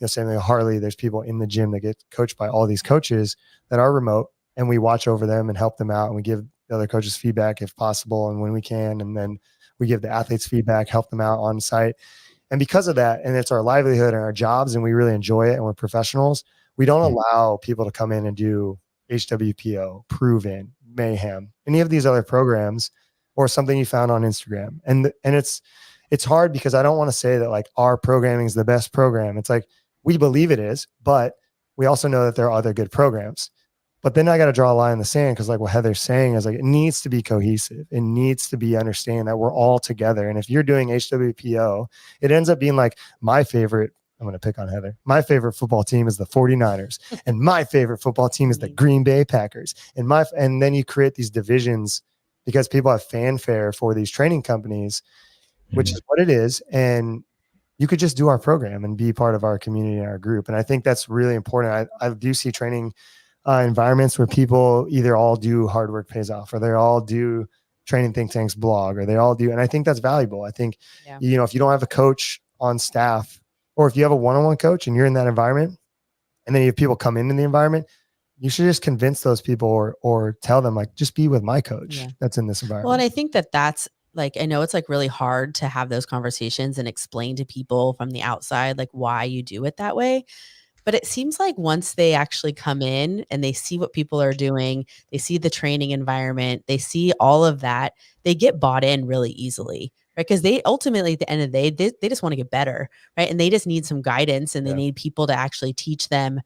Same thing with Harley. There's people in the gym that get coached by all these coaches that are remote, and we watch over them and help them out, and we give the other coaches feedback if possible and when we can, and then we give the athletes feedback, help them out on site. And because of that, and it's our livelihood and our jobs, and we really enjoy it, and we're professionals, we don't allow people to come in and do HWPO, Proven, Mayhem, any of these other programs, or something you found on Instagram. And it's hard because I don't want to say that like our programming is the best program. It's like, we believe it is, but we also know that there are other good programs. But then I got to draw a line in the sand, because like what Heather's saying is like, it needs to be cohesive. It needs to be understanding that we're all together. And if you're doing HWPO, it ends up being like my favorite, I'm going to pick on Heather. My favorite football team is the 49ers, and my favorite football team is the Green Bay Packers. And then you create these divisions because people have fanfare for these training companies, which is what it is. And you could just do our program and be part of our community and our group. And I think that's really important. I do see training environments where people either all do hard work pays off, or they all do training think tanks blog, or they all do. And I think that's valuable. I think, if you don't have a coach on staff, or if you have a one-on-one coach and you're in that environment, and then you have people come into the environment, you should just convince those people or tell them like, just be with my coach that's in this environment. Well, and I think that's like, I know it's like really hard to have those conversations and explain to people from the outside, like why you do it that way. But it seems like once they actually come in and they see what people are doing, they see the training environment, they see all of that, they get bought in really easily, right? Because they ultimately, at the end of the day, they just want to get better, right? And they just need some guidance, and they need people to actually teach them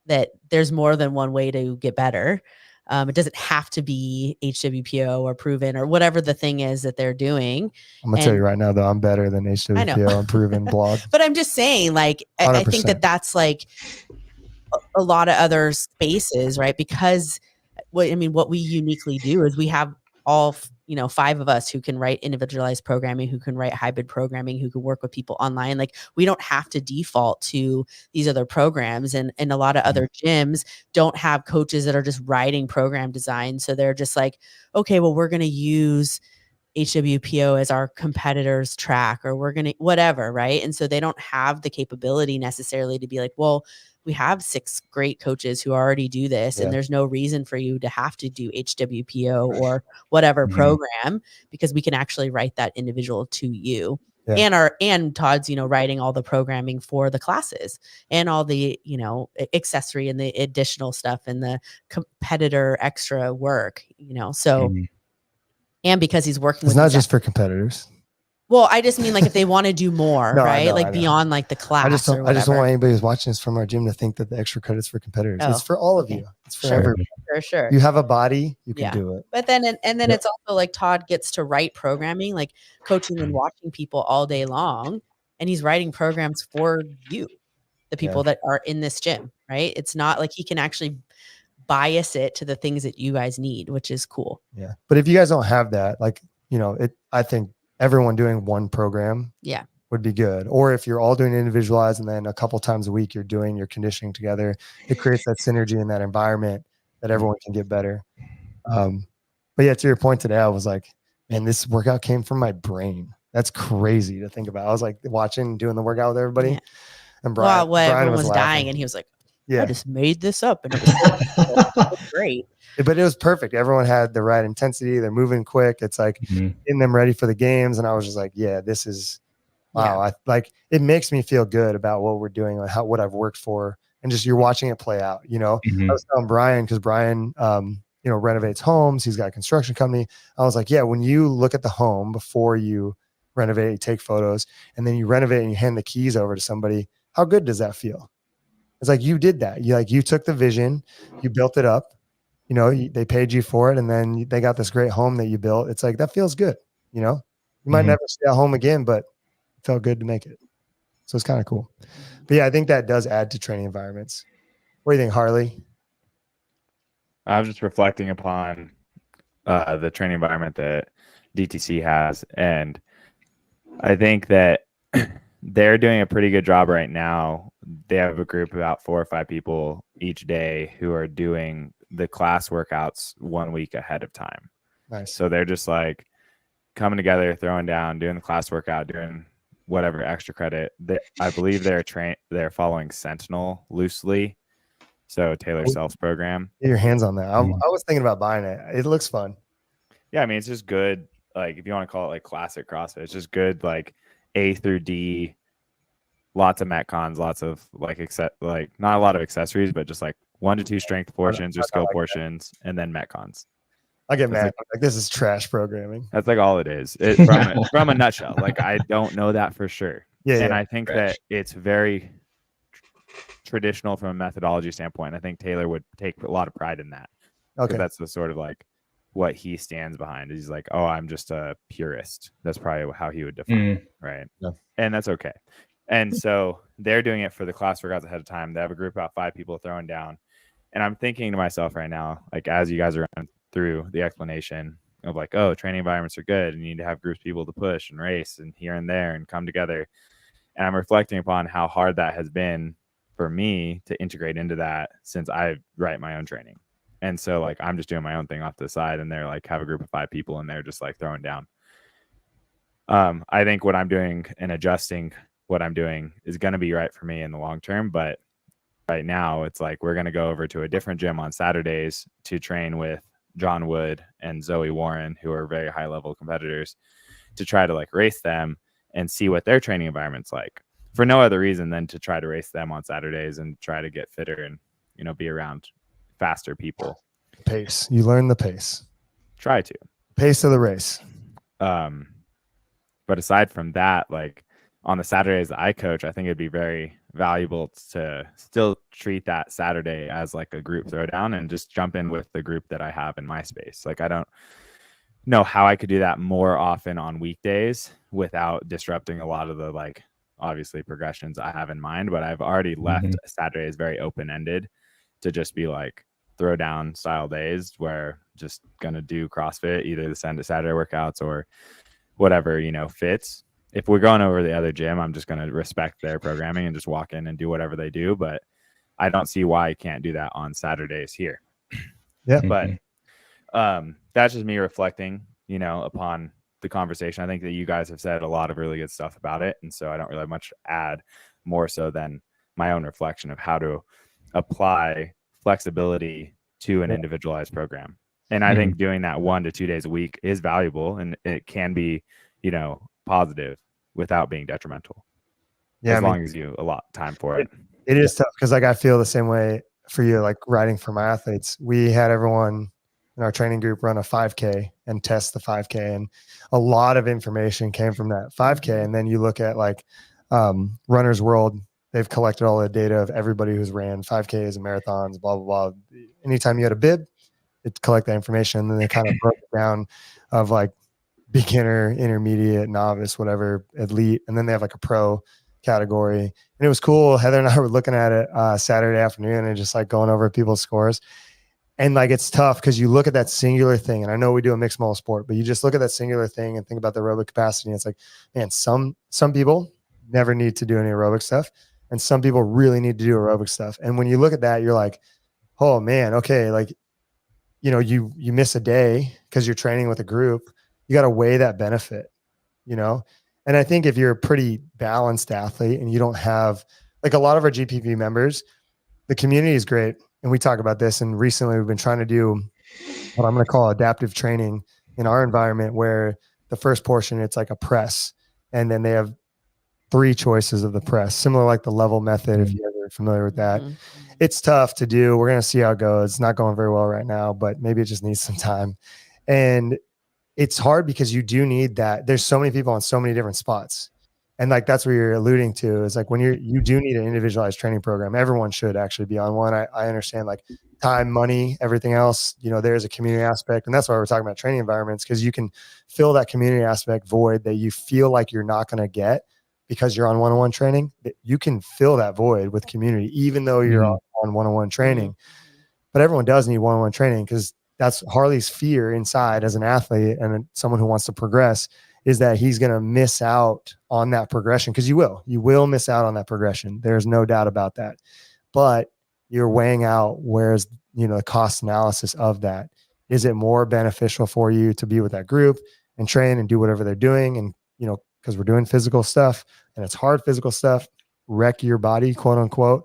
that there's more than one way to get better. It doesn't have to be HWPO or Proven or whatever the thing is that they're doing. I'm gonna tell you right now, though, I'm better than HWPO and Proven blog. But I'm just saying, like, I think that's like a lot of other spaces, right? Because what we uniquely do is we have all, 5 of us who can write individualized programming, who can write hybrid programming, who can work with people online. Like, we don't have to default to these other programs, and a lot of other gyms don't have coaches that are just writing program design. So they're just like, okay, well, we're going to use HWPO as our competitor's track, or we're going to whatever. Right. And so they don't have the capability necessarily to be like, well, we have 6 great coaches who already do this, and there's no reason for you to have to do HWPO or whatever program, because we can actually write that individual to you. And Todd's, writing all the programming for the classes and all the, accessory and the additional stuff and the competitor extra work, so, and because he's working it's not just for competitors. Well, I just mean like if they want to do more, right? Like beyond like the class. I just don't want anybody who's watching this from our gym to think that the extra credit's for competitors. It's for all of you. It's for everybody. For sure. You have a body, you can do it. But then it's also like Todd gets to write programming, like coaching and watching people all day long, and he's writing programs for you, the people that are in this gym, right? It's not like he can actually bias it to the things that you guys need, which is cool. Yeah. But if you guys don't have that, like, I think everyone doing one program would be good. Or if you're all doing individualized, and then a couple times a week you're doing your conditioning together, it creates that synergy in that environment that everyone can get better. But yeah, to your point today, I was like, man, this workout came from my brain. That's crazy to think about. I was like watching, doing the workout with everybody. And Brian everyone was dying, and he was like, I just made this up, and it was great. But it was perfect. Everyone had the right intensity. They're moving quick. It's like getting them ready for the games. And I was just like, yeah, this is wow. It makes me feel good about what we're doing, like what I've worked for, and just you're watching it play out. I was telling Brian, because Brian, renovates homes. He's got a construction company. I was like, yeah, when you look at the home before you renovate, you take photos, and then you renovate and you hand the keys over to somebody, how good does that feel? It's like you did that. You took the vision, you built it up. They paid you for it, and then they got this great home that you built. It's like, that feels good. You might never stay at home again, but it felt good to make it. So it's kind of cool. But yeah, I think that does add to training environments. What do you think, Harley? I'm just reflecting upon the training environment that DTC has. And I think that they're doing a pretty good job right now. They have a group of about 4 or 5 people each day who are doing the class workouts 1 week ahead of time. Nice. So they're just like coming together, throwing down, doing the class workout, doing whatever extra credit. I believe they're following Sentinel loosely. So Taylor Self's program. Get your hands on that. I was thinking about buying it. It looks fun. Yeah, I mean, it's just good. Like, if you want to call it like classic CrossFit, it's just good, like A through D, lots of Metcons, lots of like not a lot of accessories, but just like 1 to 2 strength portions or skill portions, and then Metcons. I get That's mad. Like, this is trash programming. That's like all it is. From a nutshell. Like, I don't know that for sure. Yeah. And Yeah. I think that it's very traditional from a methodology standpoint. I think Taylor would take a lot of pride in that. Okay. That's the sort of like what he stands behind. He's like, oh, I'm just a purist. That's probably how he would define it, right? Yeah. And that's okay. And so they're doing it for the class workouts ahead of time. They have a group of about 5 people throwing down. And I'm thinking to myself right now, like, as you guys are running through the explanation of like, oh, training environments are good and you need to have groups of people to push and race and here and there and come together. And I'm reflecting upon how hard that has been for me to integrate into that since I write my own training. And so like, I'm just doing my own thing off to the side, and they're like, have a group of 5 people and they're just like throwing down. I think what I'm doing and adjusting what I'm doing is going to be right for me in the long term. But right now it's like, we're going to go over to a different gym on Saturdays to train with John Wood and Zoe Warren, who are very high level competitors, to try to like race them and see what their training environment's like, for no other reason than to try to race them on Saturdays and try to get fitter and, you know, be around faster people. Pace. You learn the pace. Try to. Pace of the race. But aside from that, like on the Saturdays that I coach, I think it'd be very valuable to still treat that Saturday as like a group throwdown and just jump in with the group that I have in my space. Like, I don't know how I could do that more often on weekdays without disrupting a lot of the like obviously progressions I have in mind, but I've already left Saturdays very open-ended to just be like throw down style days where just gonna do CrossFit, either the Saturday workouts or whatever, you know, fits. If we're going over the other gym, I'm just gonna respect their programming and just walk in and do whatever they do. But I don't see why I can't do that on Saturdays here. Yeah. But that's just me reflecting, you know, upon the conversation. I think that you guys have said a lot of really good stuff about it. And so I don't really have much to add, more so than my own reflection of how to apply flexibility to an individualized program. And I think doing that 1 to 2 days a week is valuable, and it can be, you know, positive without being detrimental. Yeah. As long as you allot time for it. It is tough because like I feel the same way for you, like riding for my athletes. We had everyone in our training group run a 5K and test the 5K, and a lot of information came from that 5K. And then you look at like Runner's World, they've collected all the data of everybody who's ran 5Ks and marathons, blah, blah, blah. Anytime you had a bib, it collect that information. And then they kind of broke it down of like beginner, intermediate, novice, whatever, elite. And then they have like a pro category. And it was cool. Heather and I were looking at it Saturday afternoon and just like going over people's scores. And like, it's tough because you look at that singular thing. And I know we do a mixed modal sport, but you just look at that singular thing and think about the aerobic capacity. And it's like, man, some people never need to do any aerobic stuff, and some people really need to do aerobic stuff. And when you look at that, you're like, oh man, okay. Like, you know, you miss a day because you're training with a group. You got to weigh that benefit, you know? And I think if you're a pretty balanced athlete and you don't have, like, a lot of our GPP members, the community is great. And we talk about this. And recently we've been trying to do what I'm going to call adaptive training in our environment, where the first portion, it's like a press. And then they have 3 choices of the press, similar like the level method, if you guys are familiar with that. It's tough to do. We're going to see how it goes. It's not going very well right now, but maybe it just needs some time. And it's hard because you do need that. There's so many people on so many different spots. And like, that's what you're alluding to, is like when you do need an individualized training program. Everyone should actually be on one. I understand like time, money, everything else, you know, there's a community aspect. And that's why we're talking about training environments, because you can fill that community aspect void that you feel like you're not going to get because you're on one-on-one training. You can fill that void with community, even though you're on one-on-one training. But everyone does need one-on-one training, because that's Harley's fear inside as an athlete and someone who wants to progress, is that he's going to miss out on that progression. Because you will miss out on that progression. There's no doubt about that. But you're weighing out where's, the cost analysis of that. Is it more beneficial for you to be with that group and train and do whatever they're doing? And, because we're doing physical stuff and it's hard physical stuff, wreck your body, quote unquote,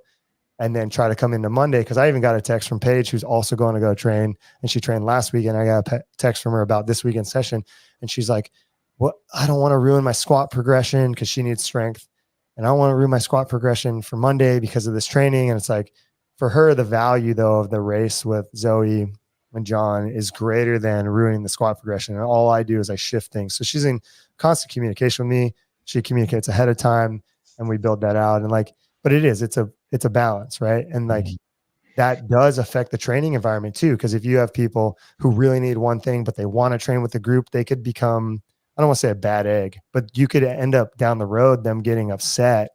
and then try to come into Monday. Cause I even got a text from Paige, who's also going to go train, and she trained last week. And I got a text from her about this weekend session. And she's like, "What? I don't want to ruin my squat progression," cause she needs strength. And I don't want to ruin my squat progression for Monday because of this training. And it's like, for her, the value though of the race with Zoe and John is greater than ruining the squat progression. And all I do is I shift things. So she's in constant communication with me. She communicates ahead of time and we build that out. And but it's a balance, right? And that does affect the training environment too. Cause if you have people who really need one thing, but they want to train with the group, they could become, I don't want to say a bad egg, but you could end up down the road, them getting upset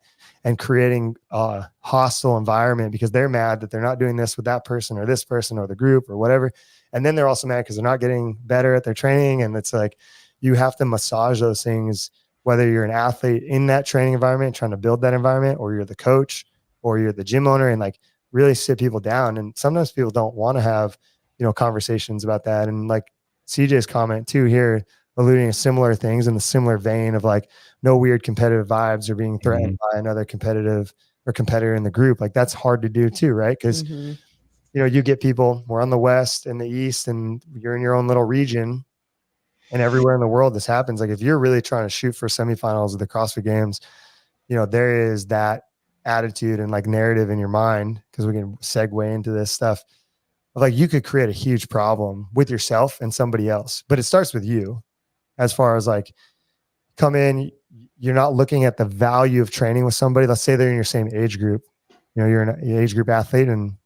and creating a hostile environment because they're mad that they're not doing this with that person or this person or the group or whatever. And then they're also mad because they're not getting better at their training. And it's like, you have to massage those things, whether you're an athlete in that training environment, trying to build that environment, or you're the coach or you're the gym owner, and really sit people down. And sometimes people don't want to have, conversations about that. And CJ's comment too here, alluding to similar things in the similar vein of no weird competitive vibes or being threatened by another competitor in the group. That's hard to do too, right? Because you get people, we're on the West and the East, and you're in your own little region, and everywhere in the world this happens. If you're really trying to shoot for semifinals of the CrossFit Games, there is that attitude and narrative in your mind, because we can segue into this stuff of you could create a huge problem with yourself and somebody else, but it starts with you. As far as come in, you're not looking at the value of training with somebody. Let's say they're in your same age group. You're an age group athlete and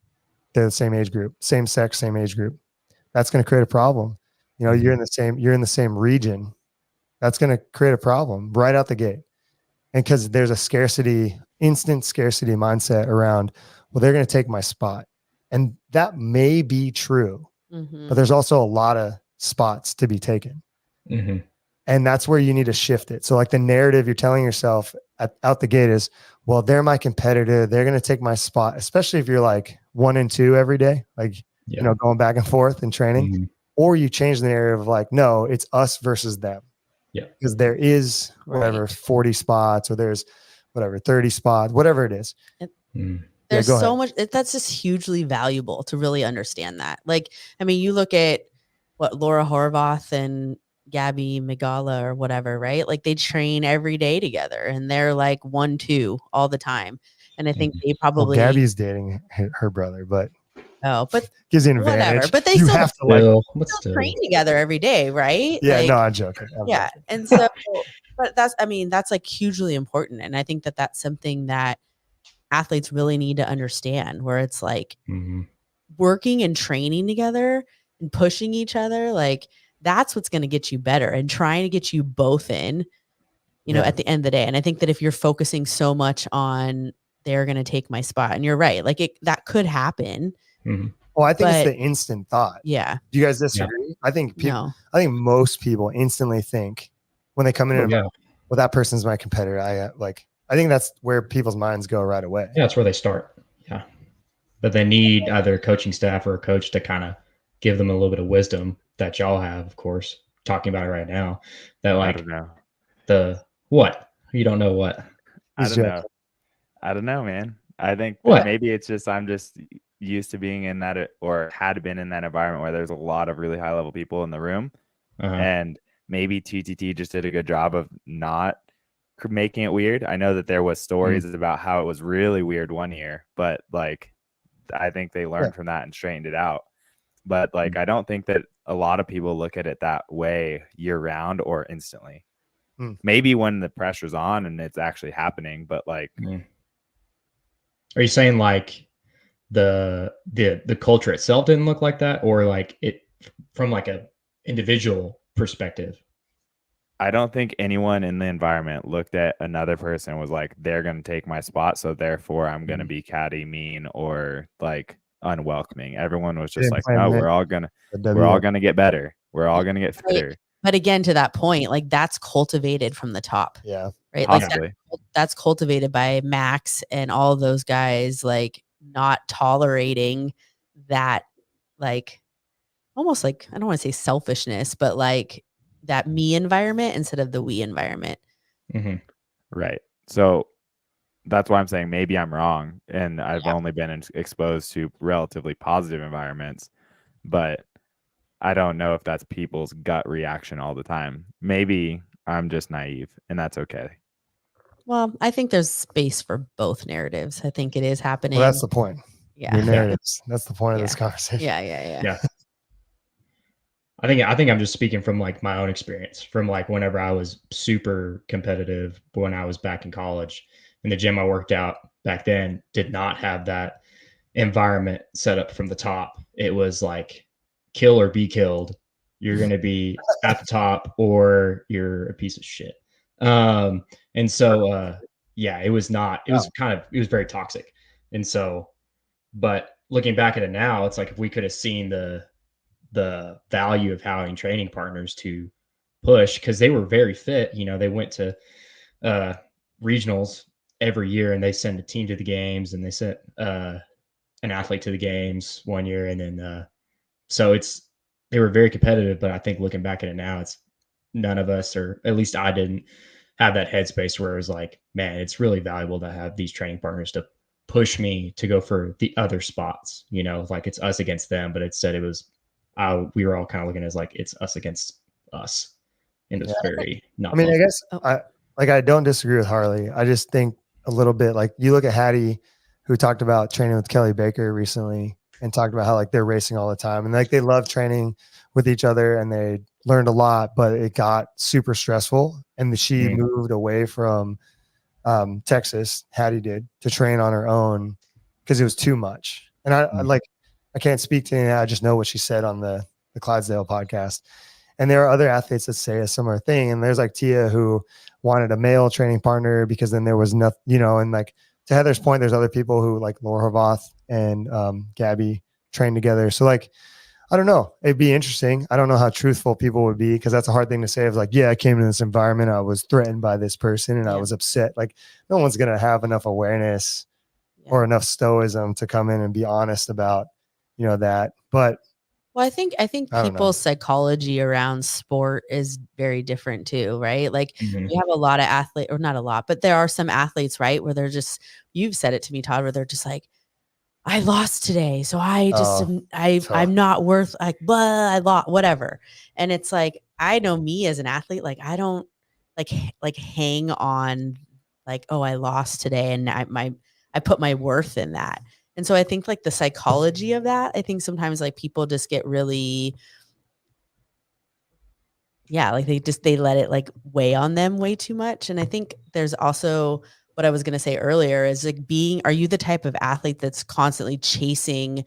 they're the same age group, same sex, same age group. That's going to create a problem. You're in the same region. That's going to create a problem right out the gate. And because there's a instant scarcity mindset around, well, they're going to take my spot. And that may be true, but there's also a lot of spots to be taken. And that's where you need to shift it. So the narrative you're telling yourself out the gate is, well, they're my competitor. They're going to take my spot, especially if you're 1 and 2 every day, going back and forth in training, or you change the narrative of no, it's us versus them. Yeah. Because there is whatever 40 spots, or there's whatever 30 spots, whatever it is. There's so much that's just hugely valuable to really understand that. You look at what Laura Horvath and Gabby Megala or whatever, right? They train every day together and they're 1-2 all the time. And I think they probably Gabby's dating her brother, but gives you an advantage. Whatever. But they you still have to still train together every day, right? Yeah, no, I'm joking. Yeah. And so, but that's hugely important. And I think that that's something that athletes really need to understand, where it's working and training together and pushing each other. That's what's going to get you better, and trying to get you both in, at the end of the day. And I think that if you're focusing so much on they're going to take my spot, and you're right, that could happen. Well, I think it's the instant thought. Yeah. Do you guys disagree? I think I think most people instantly think when they come in, well, that person's my competitor. I think that's where people's minds go right away. Yeah, that's where they start. Yeah. But they need either coaching staff or a coach to kind of give them a little bit of wisdom that y'all have, of course, talking about it right now. That I don't know. What? You don't know what? I don't know, man. I think maybe it's just I'm just used to being in that, or had been in that environment where there's a lot of really high level people in the room, and maybe TTT just did a good job of not making it weird. I know that there was stories about how it was really weird one year, but I think they learned from that and straightened it out. But I don't think that a lot of people look at it that way year round or instantly. Maybe when the pressure's on and it's actually happening, but Are you saying the culture itself didn't look like that, or it from a individual perspective? I don't think anyone in the environment looked at another person and was like, they're going to take my spot, so therefore I'm going to be catty, mean, or unwelcoming. Everyone was just no, we're all gonna get better. We're all gonna get fitter. But again, to that point, that's cultivated from the top. Yeah. Right. That's cultivated by Max and all those guys, not tolerating that, like, almost like, I don't want to say selfishness, but like that me environment instead of the we environment. Mm-hmm. Right. So that's why I'm saying maybe I'm wrong, and I've only been exposed to relatively positive environments, but I don't know if that's people's gut reaction all the time. Maybe I'm just naive, and that's okay. Well, I think there's space for both narratives. I think it is happening. Well, that's the point. Yeah. Your narratives. That's the point of this Yeah. conversation. Yeah. I think I'm just speaking from like my own experience from like whenever I was super competitive when I was back in college, and the gym I worked out back then did not have that environment set up from the top. It was like kill or be killed. You're going to be at the top or you're a piece of shit. And so, yeah, it was very toxic. And so, but looking back at it now, it's like if we could have seen the value of having training partners to push, because they were very fit. You know, they went to regionals every year, and they send a team to the games, and they sent an athlete to the games one year, and then so they were very competitive. But I think looking back at it now, it's none of us, or at least I didn't have that headspace where it was like, man, it's really valuable to have these training partners to push me to go for the other spots. You know, like it's us against them, but instead it was we were all kind of looking as like it's us against us, and it's very not. I mean, I guess Oh. I don't disagree with Harley. I just think a little bit like you look at Hattie, who talked about training with Kelly Baker recently, and talked about how like they're racing all the time, and like they love training with each other, and they learned a lot, but it got super stressful, and she moved away from Texas. Hattie did, to train on her own because it was too much. And I can't speak to any. I just know what she said on the Clydesdale podcast. And there are other athletes that say a similar thing. And there's like Tia, who wanted a male training partner because then there was nothing, you know, and like to Heather's point, there's other people who like Laura Horvath and Gabby train together. So like, I don't know. It'd be interesting. I don't know how truthful people would be, because that's a hard thing to say. Of like, yeah, I came into this environment, I was threatened by this person, and I was upset. Like, no one's going to have enough awareness or enough stoicism to come in and be honest about, you know, that. But well, I think people's psychology around sport is very different too, right? Like we have a lot of athletes, or not a lot, but there are some athletes, right, where they're just, you've said it to me, Todd, where they're just like, I lost today, so I just I'm not worth, like, blah, I lost, whatever. And it's like, I know me as an athlete, like I don't like hang on like, oh, I lost today, and I put my worth in that. And so I think like the psychology of that, I think sometimes like people just get really, like they let it like weigh on them way too much. And I think there's also what I was going to say earlier is like are you the type of athlete that's constantly chasing,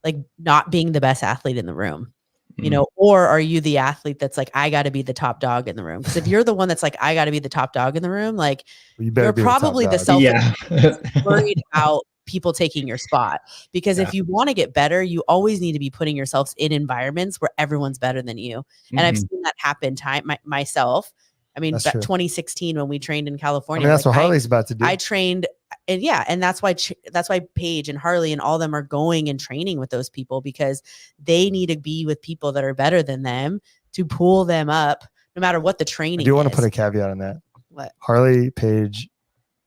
like not being the best athlete in the room, you know, or are you the athlete that's like, I got to be the top dog in the room? Because if you're the one that's like, I got to be the top dog in the room, like you're probably the selfish, worried about people taking your spot. Because if you want to get better, you always need to be putting yourselves in environments where everyone's better than you. And I've seen that happen myself. I mean, 2016 when we trained in California, that's what Harley's about to do. I trained, and that's why Paige and Harley and all of them are going and training with those people, because they need to be with people that are better than them to pull them up, no matter what the training is. I do want to put a caveat on that. What? Harley, Paige,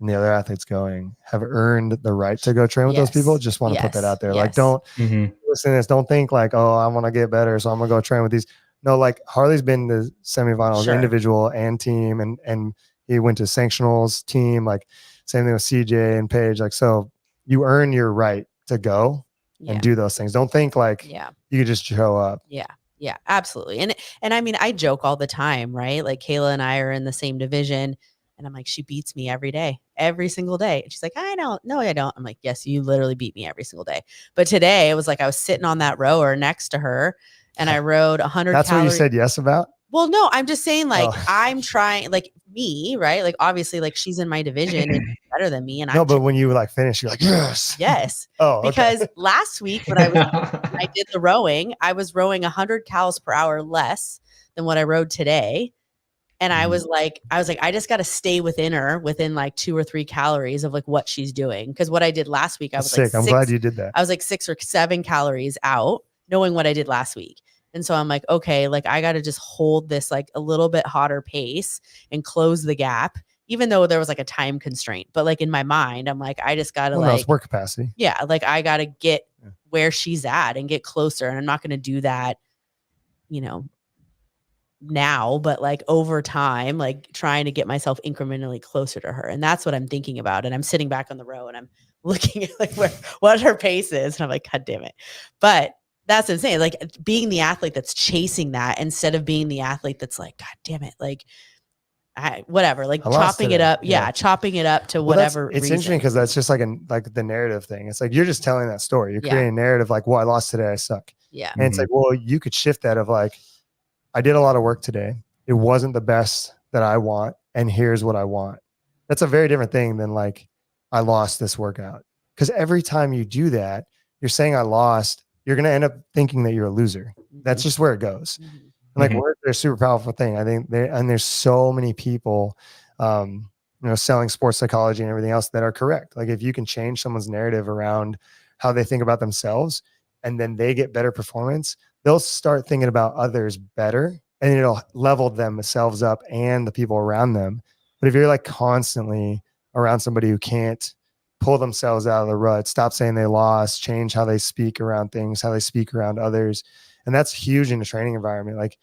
and the other athletes going have earned the right to go train with those people. Just want to put that out there. Like, don't listen to this. Don't think like, oh, I want to get better, so I'm gonna go train with these. No, like Harley's been to semifinals, individual and team, and he went to sanctionals team. Like same thing with CJ and Paige. Like, so you earn your right to go and do those things. Don't think like you could just show up. Yeah, absolutely. And I mean, I joke all the time, right? Like Kayla and I are in the same division, and I'm like, she beats me every day, every single day. And she's like, I don't. No, I don't. I'm like, yes, you literally beat me every single day. But today it was like I was sitting on that rower next to her, and I rode 100 That's calories. what you said yes about? Well, no, I'm just saying, like, I'm trying, like me, right? Like, obviously, like she's in my division and better than me. And but when you like finish, you're like, yes. Because last week when I did the rowing, I was rowing 100 cows per hour less than what I rode today. And Mhm. I was like, I just got to stay within her, within like 2 or 3 calories of like what she's doing. Cause what I did last week, I That's was like sick. I'm glad you did that. I was like 6 or 7 calories out, knowing what I did last week. And so I'm like, okay, like I got to just hold this like a little bit hotter pace and close the gap, even though there was like a time constraint. But like in my mind, I'm like, I just got to Well, no, like, it's work capacity. yeah, like I got to get Yeah. where she's at and get closer. And I'm not going to do that, you know, now, but like over time, like trying to get myself incrementally closer to her. And that's what I'm thinking about. And I'm sitting back on the row and I'm looking at like what her pace is. And I'm like, God damn it. But that's insane. Like being the athlete that's chasing that instead of being the athlete that's like, God damn it. Like whatever, like I lost chopping it today. up. Yeah. Yeah. Chopping it up to Well, that's- whatever it's reason. interesting because that's just like the narrative thing. It's like you're just telling that story. You're Yeah. creating a narrative like, well, I lost today, I suck. Yeah. And it's like, well, you could shift that of like, I did a lot of work today. It wasn't the best that I want, and here's what I want. That's a very different thing than like, I lost this workout. Because every time you do that, you're saying I lost, you're going to end up thinking that you're a loser. That's just where it goes. Mhm. And like, Mhm. work is a super powerful thing. I think there's so many people, selling sports psychology and everything else that are correct. Like if you can change someone's narrative around how they think about themselves and then they get better performance, they'll start thinking about others better and it'll level themselves up and the people around them. But if you're like constantly around somebody who can't pull themselves out of the rut, stop saying they lost, change how they speak around things, how they speak around others. And that's huge in a training environment. Like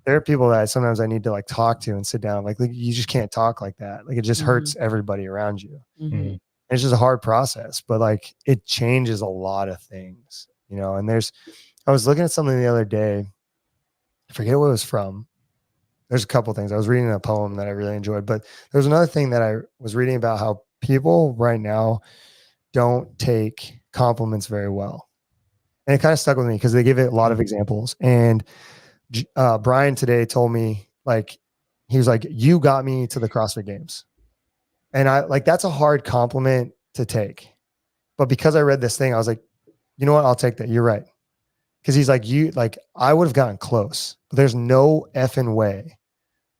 there are people that sometimes I need to like talk to and sit down. Like you just can't talk like that. Like it just hurts everybody around you. Mhm. Mhm. It's just a hard process, but like it changes a lot of things, and I was looking at something the other day. I forget what it was from. There's a couple things. I was reading a poem that I really enjoyed, but there's another thing that I was reading about how people right now don't take compliments very well. And it kind of stuck with me because they give it a lot of examples. And Brian today told me, like, he was like, you got me to the CrossFit Games. And I like, that's a hard compliment to take. But because I read this thing, I was like, you know what? I'll take that. You're right. Because he's like, I would have gotten close, but there's no effing way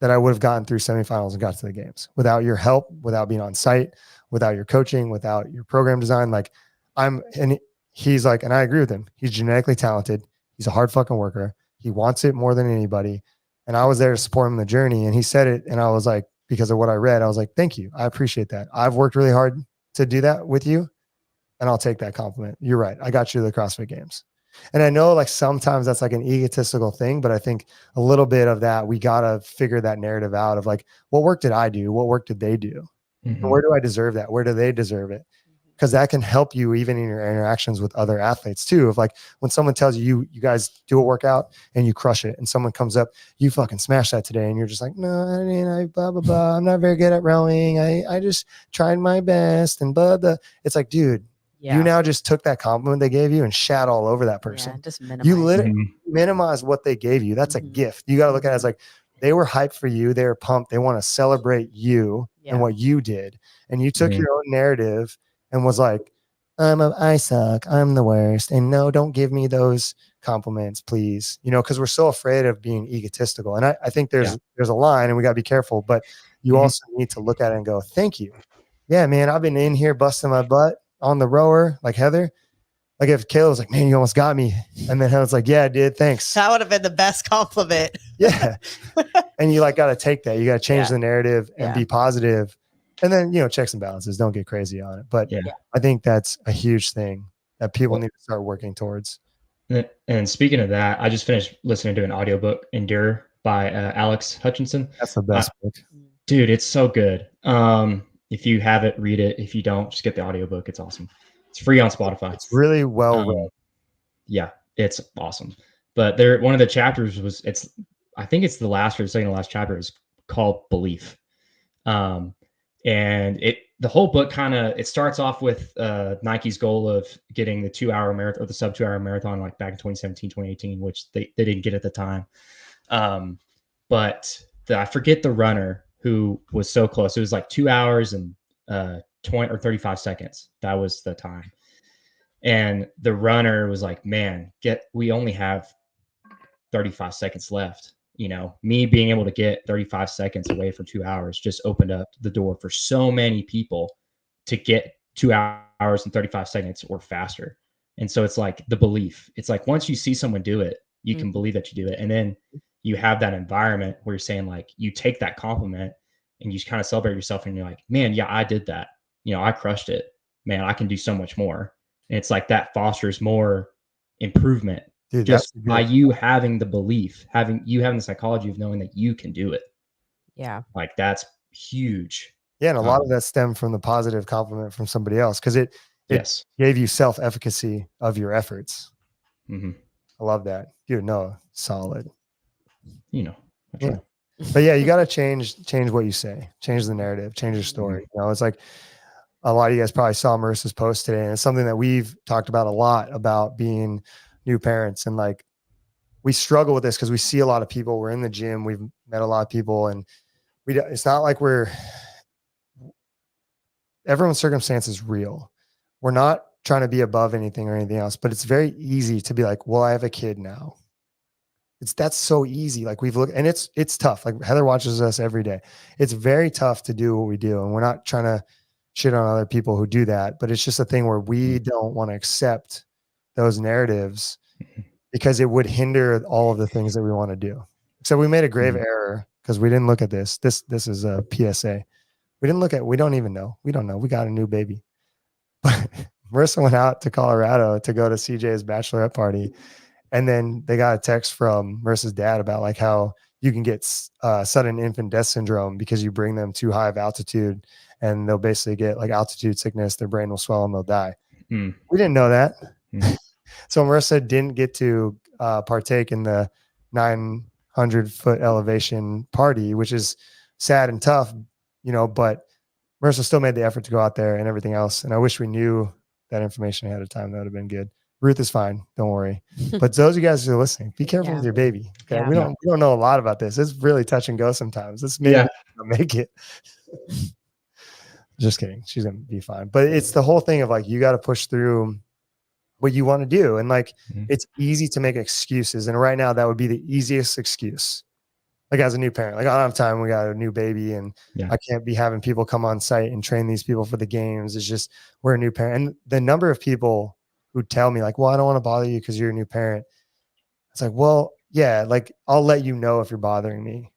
that I would have gotten through semifinals and got to the games without your help, without being on site, without your coaching, without your program design. Like he's like, and I agree with him. He's genetically talented. He's a hard fucking worker. He wants it more than anybody. And I was there to support him in the journey. And he said it. And I was like, because of what I read, I was like, thank you. I appreciate that. I've worked really hard to do that with you. And I'll take that compliment. You're right. I got you to the CrossFit Games. And I know like sometimes that's like an egotistical thing, but I think a little bit of that, we got to figure that narrative out of like, what work did I do? What work did they do? Mhm. And where do I deserve that? Where do they deserve it? Because that can help you even in your interactions with other athletes too. Of like when someone tells you guys do a workout and you crush it, and someone comes up, you fucking smash that today, and you're just like, no, I mean, I blah blah blah. I'm not very good at rowing. I just tried my best and blah blah. It's like, dude, you now just took that compliment they gave you and shat all over that person. Yeah, just minimize. You literally Mhm. minimize what they gave you. That's a Mhm. gift. You got to look at it as like they were hyped for you. They were pumped. They want to celebrate you and what you did. And you took Mhm. your own narrative and was like, I suck. I'm the worst. And no, don't give me those compliments, please. Because we're so afraid of being egotistical. And I think there's a line and we got to be careful, but you Mhm. also need to look at it and go, thank you. Yeah, man, I've been in here busting my butt on the rower, like Heather. Like if Kayla was like, man, you almost got me. And then Heather's like, yeah, I did. Thanks. That would have been the best compliment. Yeah. And you like got to take that. You got to change Yeah. the narrative and Yeah. be positive. And then, checks and balances. Don't get crazy on it. But Yeah. I think that's a huge thing that people Well- need to start working towards. And speaking of that, I just finished listening to an audiobook, Endure by Alex Hutchinson. That's the best book. Dude, it's so good. If you have it, read it. If you don't, just get the audiobook. It's awesome. It's free on Spotify. It's really well read. Yeah, it's awesome. But one of the chapters I think it's the last or the second to last chapter is called Belief. And the whole book it starts off with Nike's goal of getting the 2-hour marathon or the sub 2-hour marathon like back in 2017, 2018, which they didn't get at the time. But I forget the runner who was so close. It was like 2 hours and 20 or 35 seconds. That was the time. And the runner was like, man, we only have 35 seconds left. me being able to get 35 seconds away for 2 hours just opened up the door for so many people to get 2 hours and 35 seconds or faster. And so it's like the belief. It's like once you see someone do it, you can believe that you do it. And then you have that environment where you're saying like you take that compliment and you kind of celebrate yourself and you're like, man, yeah, I did that. I crushed it. Man, I can do so much more. And it's like that fosters more improvement. Dude, just by you having the belief, having the psychology of knowing that you can do it. Yeah. Like that's huge. Yeah. And a lot of that stemmed from the positive compliment from somebody else. Cause it Yes. gave you self-efficacy of your efforts. Mm-hmm. I love that. Dude, no, solid. Yeah. But yeah, you got to change what you say, change the narrative, change your story. It's like a lot of you guys probably saw Marissa's post today, and it's something that we've talked about a lot about being new parents. And like, we struggle with this because we see a lot of people. We're in the gym. We've met a lot of people, and it's not like everyone's circumstance is real. We're not trying to be above anything or anything else, but it's very easy to be like, well, I have a kid now. That's so easy. Like we've looked, and it's tough. Like Heather watches us every day. It's very tough to do what we do. And we're not trying to shit on other people who do that, but it's just a thing where we don't want to accept those narratives because it would hinder all of the things that we want to do. So we made a grave error because we didn't look at this. This is a PSA. We don't even know. We don't know. We got a new baby. But Marissa went out to Colorado to go to CJ's bachelorette party. And then they got a text from Marissa's dad about like how you can get sudden infant death syndrome because you bring them too high of altitude and they'll basically get like altitude sickness. Their brain will swell and they'll die. We didn't know that. So Marissa didn't get to partake in the 900-foot elevation party, which is sad and tough, but Marissa still made the effort to go out there and everything else. And I wish we knew that information ahead of time. That would have been good. Ruth is fine. Don't worry. But those of you guys who are listening, be careful with your baby. Okay. Yeah. We don't know a lot about this. It's really touch and go sometimes. It's maybe make it. Just kidding. She's going to be fine. But it's the whole thing of like, you got to push through what you want to do. And like, it's easy to make excuses. And right now that would be the easiest excuse. Like as a new parent, like I don't have time. We got a new baby and I can't be having people come on site and train these people for the games. It's just, we're a new parent. And the number of people who tell me like, well, I don't want to bother you because you're a new parent. It's like, well, yeah, like I'll let you know if you're bothering me.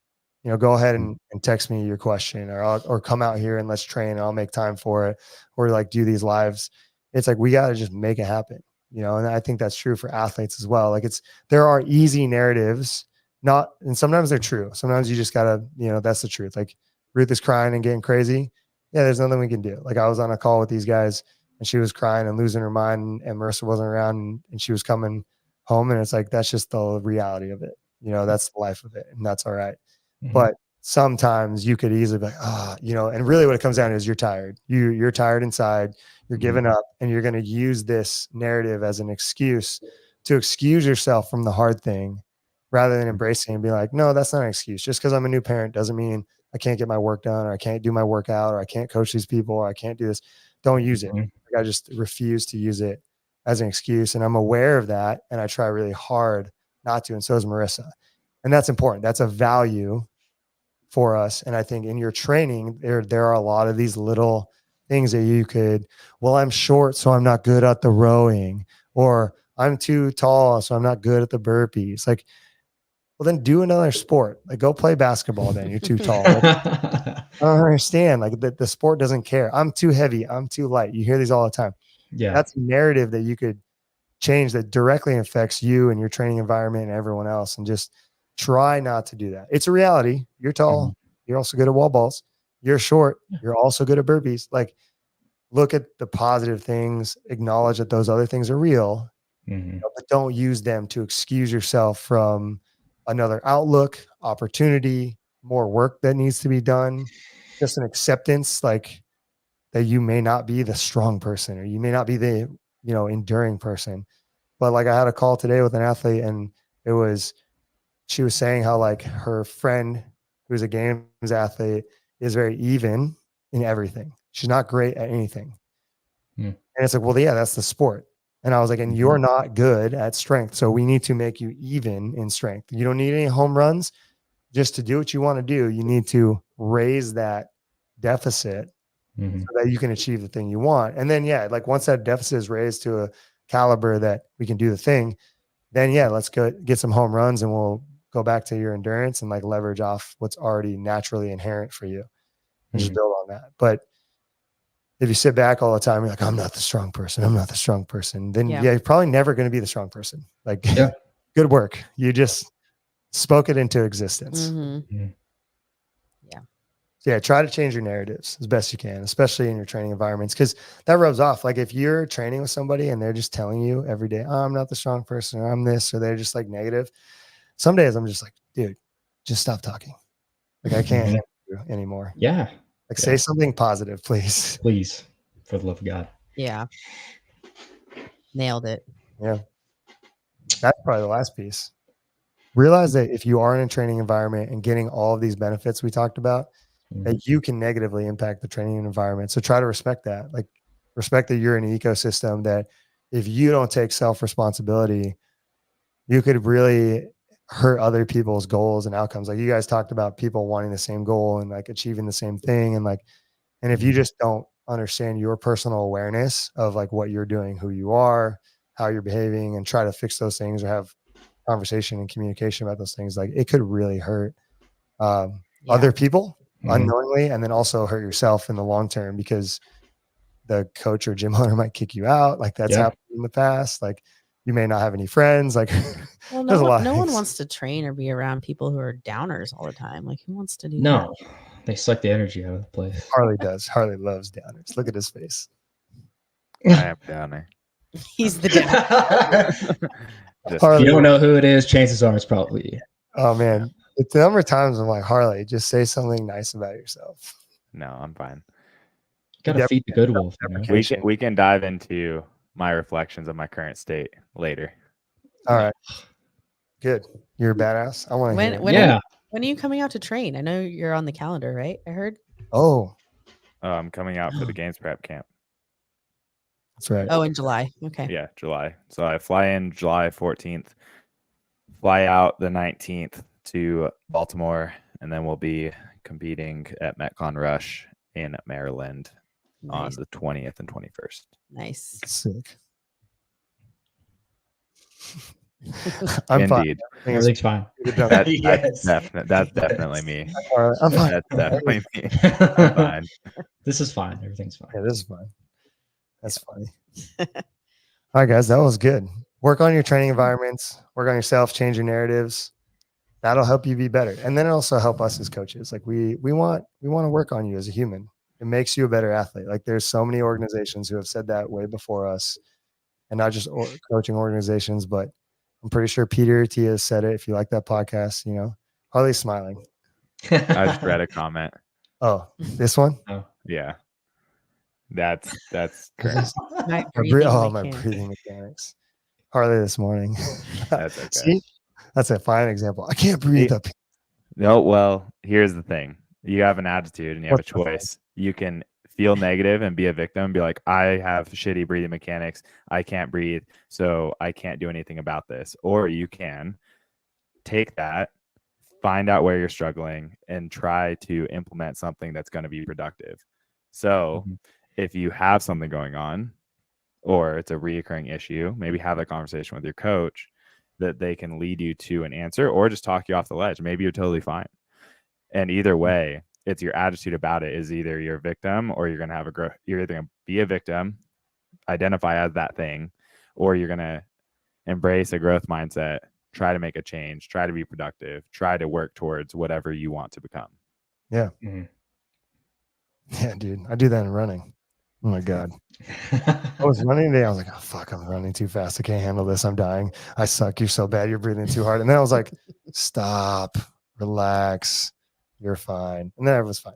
Go ahead and text me your question or come out here and let's train and I'll make time for it or like do these lives. It's like, we got to just make it happen, and I think that's true for athletes as well. Like there are easy narratives, and sometimes they're true. Sometimes you just gotta, that's the truth. Like Ruth is crying and getting crazy. Yeah, there's nothing we can do. Like I was on a call with these guys and she was crying and losing her mind and Marissa wasn't around and she was coming home. And it's like, that's just the reality of it. That's the life of it. And that's all right. But sometimes you could easily be like, and really what it comes down to is you're tired. You're tired inside, you're giving up, and you're going to use this narrative as an excuse to excuse yourself from the hard thing rather than embracing and be like, no, that's not an excuse. Just because I'm a new parent doesn't mean I can't get my work done or I can't do my workout or I can't coach these people or I can't do this. Don't use it. I just refuse to use it as an excuse. And I'm aware of that. And I try really hard not to. And so is Marissa. And that's important. That's a value for us. And I think in your training, there are a lot of these little things that you could, well, I'm short, so I'm not good at the rowing, or I'm too tall, so I'm not good at the burpees. Like, well, then do another sport. Like go play basketball then. You're too tall. Like, I don't understand. Like the sport doesn't care. I'm too heavy. I'm too light. You hear these all the time. Yeah. That's a narrative that you could change that directly affects you and your training environment and everyone else. And just try not to do that. It's a reality. You're tall. You're also good at wall balls. You're short. You're also good at burpees. Like look at the positive things, acknowledge that those other things are real, but don't use them to excuse yourself from another outlook, opportunity, more work that needs to be done, just an acceptance like that you may not be the strong person or you may not be the, enduring person. But like I had a call today with an athlete and she was saying how like her friend who's a games athlete is very even in everything. She's not great at anything. And it's like, well, yeah, that's the sport. And I was like, and you're not good at strength. So we need to make you even in strength. You don't need any home runs. just to do what you want to do, you need to raise that deficit Mhm. so that you can achieve the thing you want. And then, yeah, like once that deficit is raised to a caliber that we can do the thing, then yeah, let's go get some home runs and we'll go back to your endurance and like leverage off what's already naturally inherent for you and just Mhm. build on that. But if you sit back all the time, you're like, I'm not the strong person. I'm not the strong person. Then Yeah. yeah, you're probably never going to be the strong person. Like, Yeah. good work. You just spoke it into existence. Mhm. So yeah, try to change your narratives as best you can, especially in your training environments, because that rubs off. Like if you're training with somebody and they're just telling you every day, oh, I'm not the strong person, or I'm this, or they're just like negative. Some days I'm just like, dude, just stop talking. Like I can't Mhm. handle you anymore. Yeah. Like Yeah. say something positive, please. Please, for the love of God. Yeah. Nailed it. Yeah. That's probably the last piece. Realize that if you are in a training environment and getting all of these benefits we talked about, that you can negatively impact the training environment. So try to respect that. Like respect that you're in an ecosystem that if you don't take self-responsibility, you could really hurt other people's goals and outcomes. Like you guys talked about people wanting the same goal and like achieving the same thing. And if you just don't understand your personal awareness of like what you're doing, who you are, how you're behaving, and try to fix those things or have conversation and communication about those things, like it could really hurt other people unknowingly, and then also hurt yourself in the long term because the coach or gym owner might kick you out. Like that's happened in the past. Like you may not have any friends. Like Well, there's a lot of no one things. wants to train or be around people who are downers all the time. Like who wants to do that? No, they suck the energy out of the place. Harley does. Harley loves downers. Look at his face. I am downer. He's the downer. Just Harley, If you don't know who it is, chances are it's probably you. oh man, it's the number of times I'm like, Harley, just say something nice about yourself. no, I'm fine. Gotta feed the good wolf. You know? We can dive into my reflections of my current state later. All right, good. You're a badass. I want to hear. When are you coming out to train? I know you're on the calendar, right? I heard. Oh, I'm coming out for the games prep camp. that's right. Oh, in July. Okay. Yeah, July. So I fly in July 14th, fly out the 19th to Baltimore, and then we'll be competing at MetCon Rush in Maryland on Nice. the 20th and 21st. Nice. Sick. I'm Indeed. fine. Everything's fine. That's definitely me. I'm fine. That's definitely me. I'm fine. This is fine. Everything's fine. Yeah, this is fun. That's funny. All right, guys, that was good. Work on your training environments, work on yourself, change your narratives. That'll help you be better. And then it also help us as coaches. Like we want to work on you as a human. It makes you a better athlete. Like there's so many organizations who have said that way before us, and not just coaching organizations, but I'm pretty sure Peter Tia said it. If you like that podcast, you know, Harley's smiling. I just read a comment. Oh, this one? Yeah. That's correct. My My breathing mechanics. Harley this morning. That's okay. See? That's a fine example. I can't breathe up. No, well, here's the thing. You have an attitude and you have a What's the choice. You can feel negative and be a victim and be like, I have shitty breathing mechanics. I can't breathe, so I can't do anything about this. Or you can take that, find out where you're struggling, and try to implement something that's going to be productive. So if you have something going on or it's a reoccurring issue, maybe have a conversation with your coach that they can lead you to an answer or just talk you off the ledge. Maybe you're totally fine. And either way, it's your attitude about it is either you're a victim or you're going to have you're either going to be a victim, identify as that thing, or you're going to embrace a growth mindset, try to make a change, try to be productive, try to work towards whatever you want to become. Yeah. Yeah, dude. I do that in running. Oh my God. I was running today. I was like, oh, fuck, I'm running too fast. I can't handle this. I'm dying. I suck. You're so bad. You're breathing too hard. And then I was like, stop, relax. You're fine. And then everyone's fine.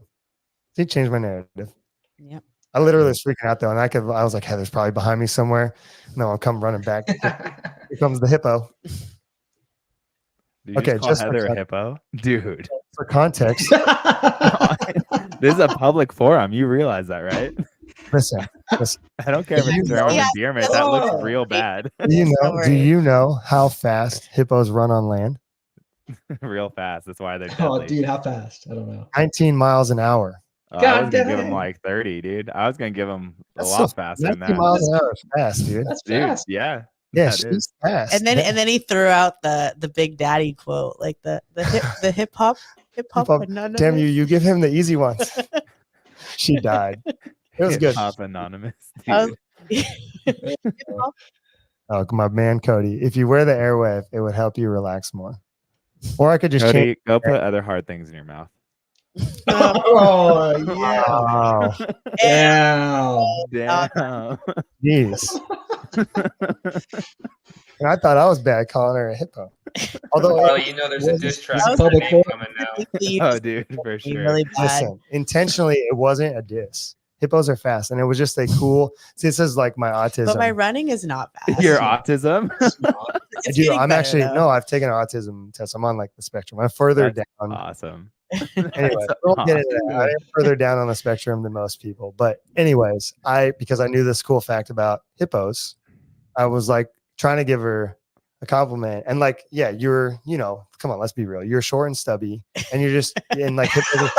He changed my narrative. Yep. I literally was freaking out though. And I was like, Heather's probably behind me somewhere. No, I'll come running back. Here comes the hippo. Did you Okay, call just Heather a hippo? Dude. For context. This is a public forum. You realize that, right? Listen. I don't care if it's German endearment. That looks real bad. Do you know how fast hippos run on land? real fast. That's why they're Oh, deadly. dude, how fast? I don't know. 19 miles an hour. I God was gonna give him dang. like 30, dude. I was gonna give him a That's lot still- faster than 19 that. miles an hour is fast, dude. That's Dude, fast. yeah. Yeah, that she's is. fast. And then he threw out the Big Daddy quote, like the hip hop Hip-hop. anonymous. Damn you give him the easy ones. She died. It was good. Hip-Hop Anonymous. I Dude. was- Hip-hop. Oh, my man, Cody. If you wear the Airwave, it would help you relax more. Or I could just change. Cody, go put other hard things in your mouth. Oh, yeah. Oh, Damn. Damn. jeez. And I thought I was bad calling her a hippo. Although, Well, you know, there's a was diss this track a with her public name forum? coming now. Oh, dude, for Be sure. really bad. listen, intentionally, it wasn't a diss. Hippos are fast, and it was just a cool. See, this is like my autism. But my running is not fast. Your autism? It's Dude, getting I'm better, actually though. no. I've taken an autism test. I'm on like the spectrum. I'm further That's down. awesome. Anyway, That's we'll get into awesome. that. I am further down on the spectrum than most people. But anyways, because I knew this cool fact about hippos, I was like trying to give her a compliment. And like, yeah, you're, come on, let's be real. You're short and stubby, and you're just in like hippos.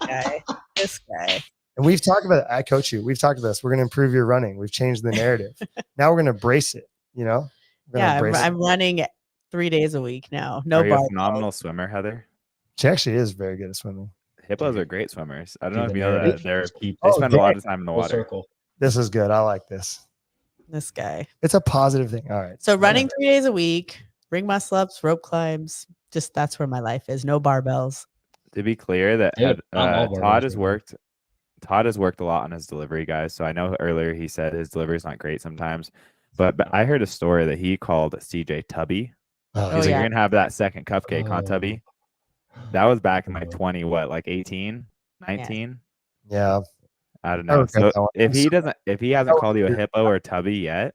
Guy. This guy. And we've talked about it. I coach you. We've talked about this. We're going to improve your running. We've changed the narrative. Now we're going to brace it. We're gonna Yeah, brace it. I'm running 3 days a week now. No Are you a bar. phenomenal swimmer, Heather? She actually is very good at swimming. Hippos are great swimmers. I don't know Dude, if you the know narrative that. just keep They Oh, spend a lot dang. of time in the full water. circle. This is good. I like this. This guy. It's a positive thing. All right. So running 3 days a week, ring muscle ups, rope climbs. Just that's where my life is. No barbells. To be clear, that Dude, I'm all Todd barbells has right now. worked. Todd has worked a lot on his delivery, guys. So I know earlier he said his delivery is not great sometimes, but I heard a story that he called CJ Tubby. Oh, He's like, yeah. you're gonna have that second cupcake, huh, Tubby? That was back in like 20, what, like 18, 19? yeah. I don't I know. regret So that one. if he hasn't That called you a was- hippo or Tubby yet,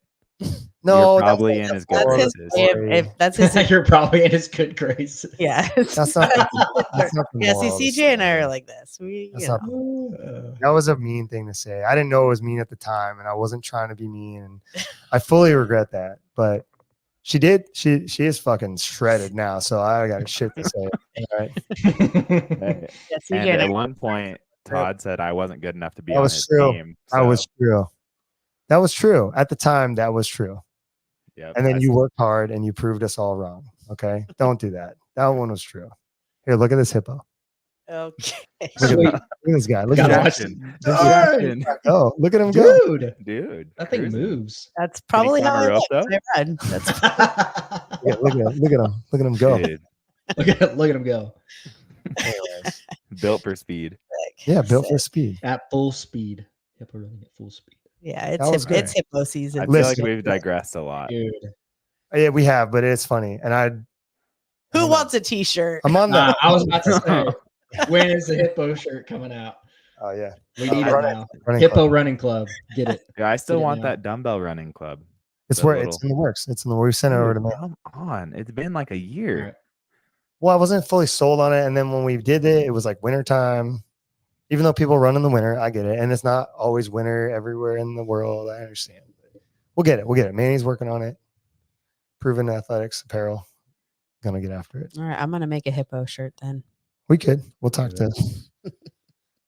No, you're probably in that's his good That's his graces. way story. if that's his You're probably in his good graces. yeah. That's not. That's not the Yeah, moral of the see, CJ and I story. are like this. We That's you not know. That was a mean thing to say. I didn't know it was mean at the time, and I wasn't trying to be mean. And I fully regret that. But she did. She is fucking shredded now. So I got shit to say. All right. Hey, Yeah, CJ and and I at one point, Todd said I wasn't good enough to be That on was his true. team. That was so, true. That was true at the time. That was true. yep, And then I you worked hard and you proved us all wrong. Okay, don't do that. That one was true. Here, look at this hippo. Okay. Look at, Sweet. look at this guy. Look Gotta at watch Jackson. it. Jackson. Oh, look at him go. Dude, Dude, that thing cruising. moves. That's probably climb how a I rope, look. though? I run. That's Yeah, look at him. Look at him. Look at him go. Dude, Look at him go Anyways. built for speed. sick. Yeah, built for Sick. speed. at full speed. Hippo running at full speed. Yeah, That was good. it's hippo season. I feel like Listen. we've digressed a lot. Dude, Yeah, we have, but it's funny. And Who wants a t-shirt? I'm on the. I was about to say, when is the hippo shirt coming out? Oh yeah, We need it running- now. running Hippo club. running club. Get it. Yeah, I still Get it want now. that dumbbell running club. It's the where little- it's in the works. It's in the. We sent it over to me. Dude, come on. It's been like a year. Alright. Well, I wasn't fully sold on it, and then when we did it, it was like wintertime. Even though people run in the winter, I get it, and it's not always winter everywhere in the world. I understand. But we'll get it. We'll get it. Manny's working on it. Proven Athletics apparel. Gonna get after it. All right, I'm gonna make a hippo shirt then. We could. We'll talk to.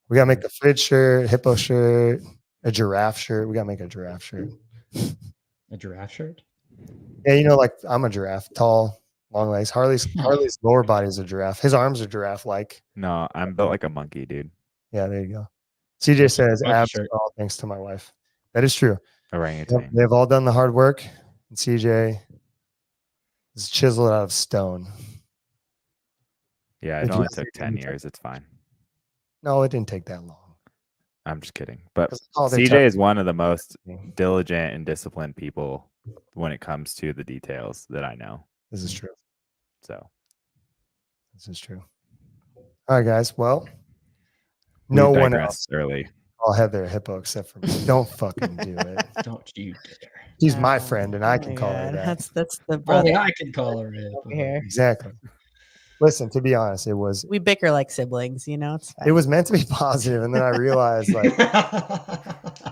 We gotta make the fridge shirt, hippo shirt, a giraffe shirt. We gotta make a giraffe shirt. A giraffe shirt? Yeah, like I'm a giraffe, tall, long legs. Harley's lower body is a giraffe. His arms are giraffe like. No, I'm built like a monkey, dude. Yeah, there you go. CJ says Monkey abs shirt. are all thanks to my wife. That is true. Orangutan. They've all done the hard work, and CJ is chiseled out of stone. Yeah, If it you only ask took me, 10 it years. It's fine. No, it didn't take that long. I'm just kidding. But 'Cause all their CJ tough- is one of the most diligent and disciplined people when it comes to the details that I know. This is true. So This is true. All right, guys. Well, we no one digressed else. early. I'll have their hippo except for me. Don't fucking do it. Don't you dare. She's my Oh, friend, and I oh can my call her God. that. That's the brother Only I can call her it. over here. Exactly. Listen, to be honest, it was We bicker like siblings, it's fine. meant to be positive, and then I realized like Yeah,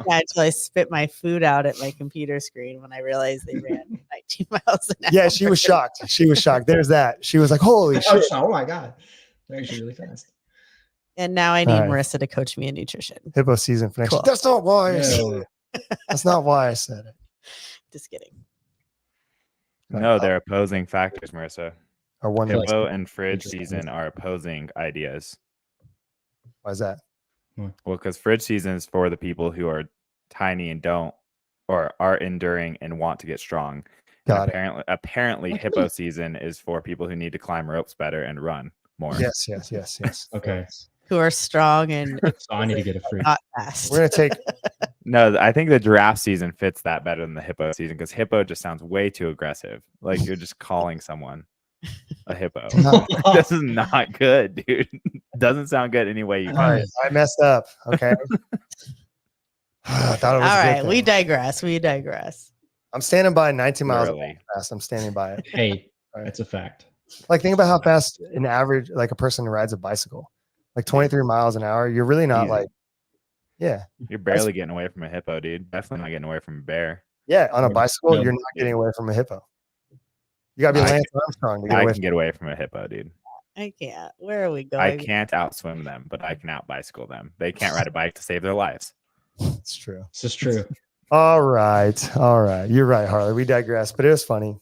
until I spit my food out at my computer screen when I realized they ran 50 miles an hour. Yeah, she was shocked. She was shocked. There's that. She was like, "Holy shit!" Oh my god, they're actually really fast. And now I need All right. Marissa to coach me in nutrition. Hippo season for next year. Cool. That's not why. I said Yeah. it. That's not why I said it. Just kidding. No, they're opposing factors, Marissa. Or one. Hippo- Hippo and fridge Interesting. season are opposing ideas. Why is that? Well, because fridge season is for the people who are tiny and don't, or are enduring and want to get strong. Got it. Apparently, hippo season is for people who need to climb ropes better and run more. Yes, yes, yes, yes. Okay, Who are strong and so I need to get a free. not fast. We're gonna take. No, I think the giraffe season fits that better than the hippo season because hippo just sounds way too aggressive. Like you're just calling someone a hippo. This is not good, dude. Doesn't sound good any way you All can. right, I messed up. Okay. I thought it was. All a good right, we thing. digress. We digress. I'm standing by 19 miles Literally. fast. I'm standing by it. Hey, All right. that's a fact. Like think about how fast an average like a person rides a bicycle. Like 23 miles an hour. You're really not Easy. like. Yeah, You're barely getting away from a hippo, dude. Definitely not getting away from a bear. yeah. On a No, bicycle, no. you're not getting away from a hippo. You gotta be I Lance Armstrong to get I away can get away from a hippo, dude. I can't. Where are we going? I can't outswim them, but I can out bicycle them. They can't ride a bike to save their lives. from. It's true. This is true. All right. All right. You're right, Harley. We digress, but it was funny.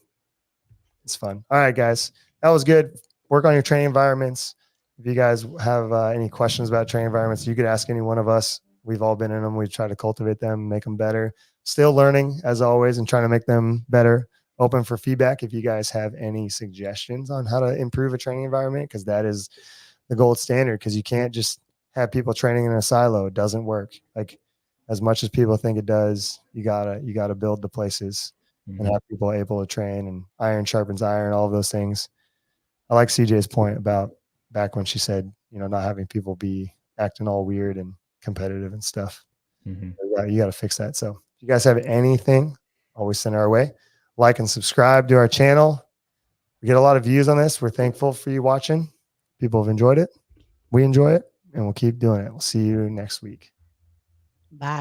It's fun. All right, guys. That was good. Work on your training environments. If you guys have any questions about training environments, you could ask any one of us. We've all been in them. We try to cultivate them, make them better. Still learning as always and trying to make them better. Open for feedback if you guys have any suggestions on how to improve a training environment, because that is the gold standard. Because you can't just have people training in a silo. It doesn't work. Like as much as people think it does, you gotta build the places and have people able to train, and iron sharpens iron, all of those things. I like CJ's point about back when she said, not having people be acting all weird and competitive and stuff. Mhm. You got to fix that. So if you guys have anything, always send our way. Like and subscribe to our channel. We get a lot of views on this. We're thankful for you watching. People have enjoyed it. We enjoy it, and we'll keep doing it. We'll see you next week. Bye.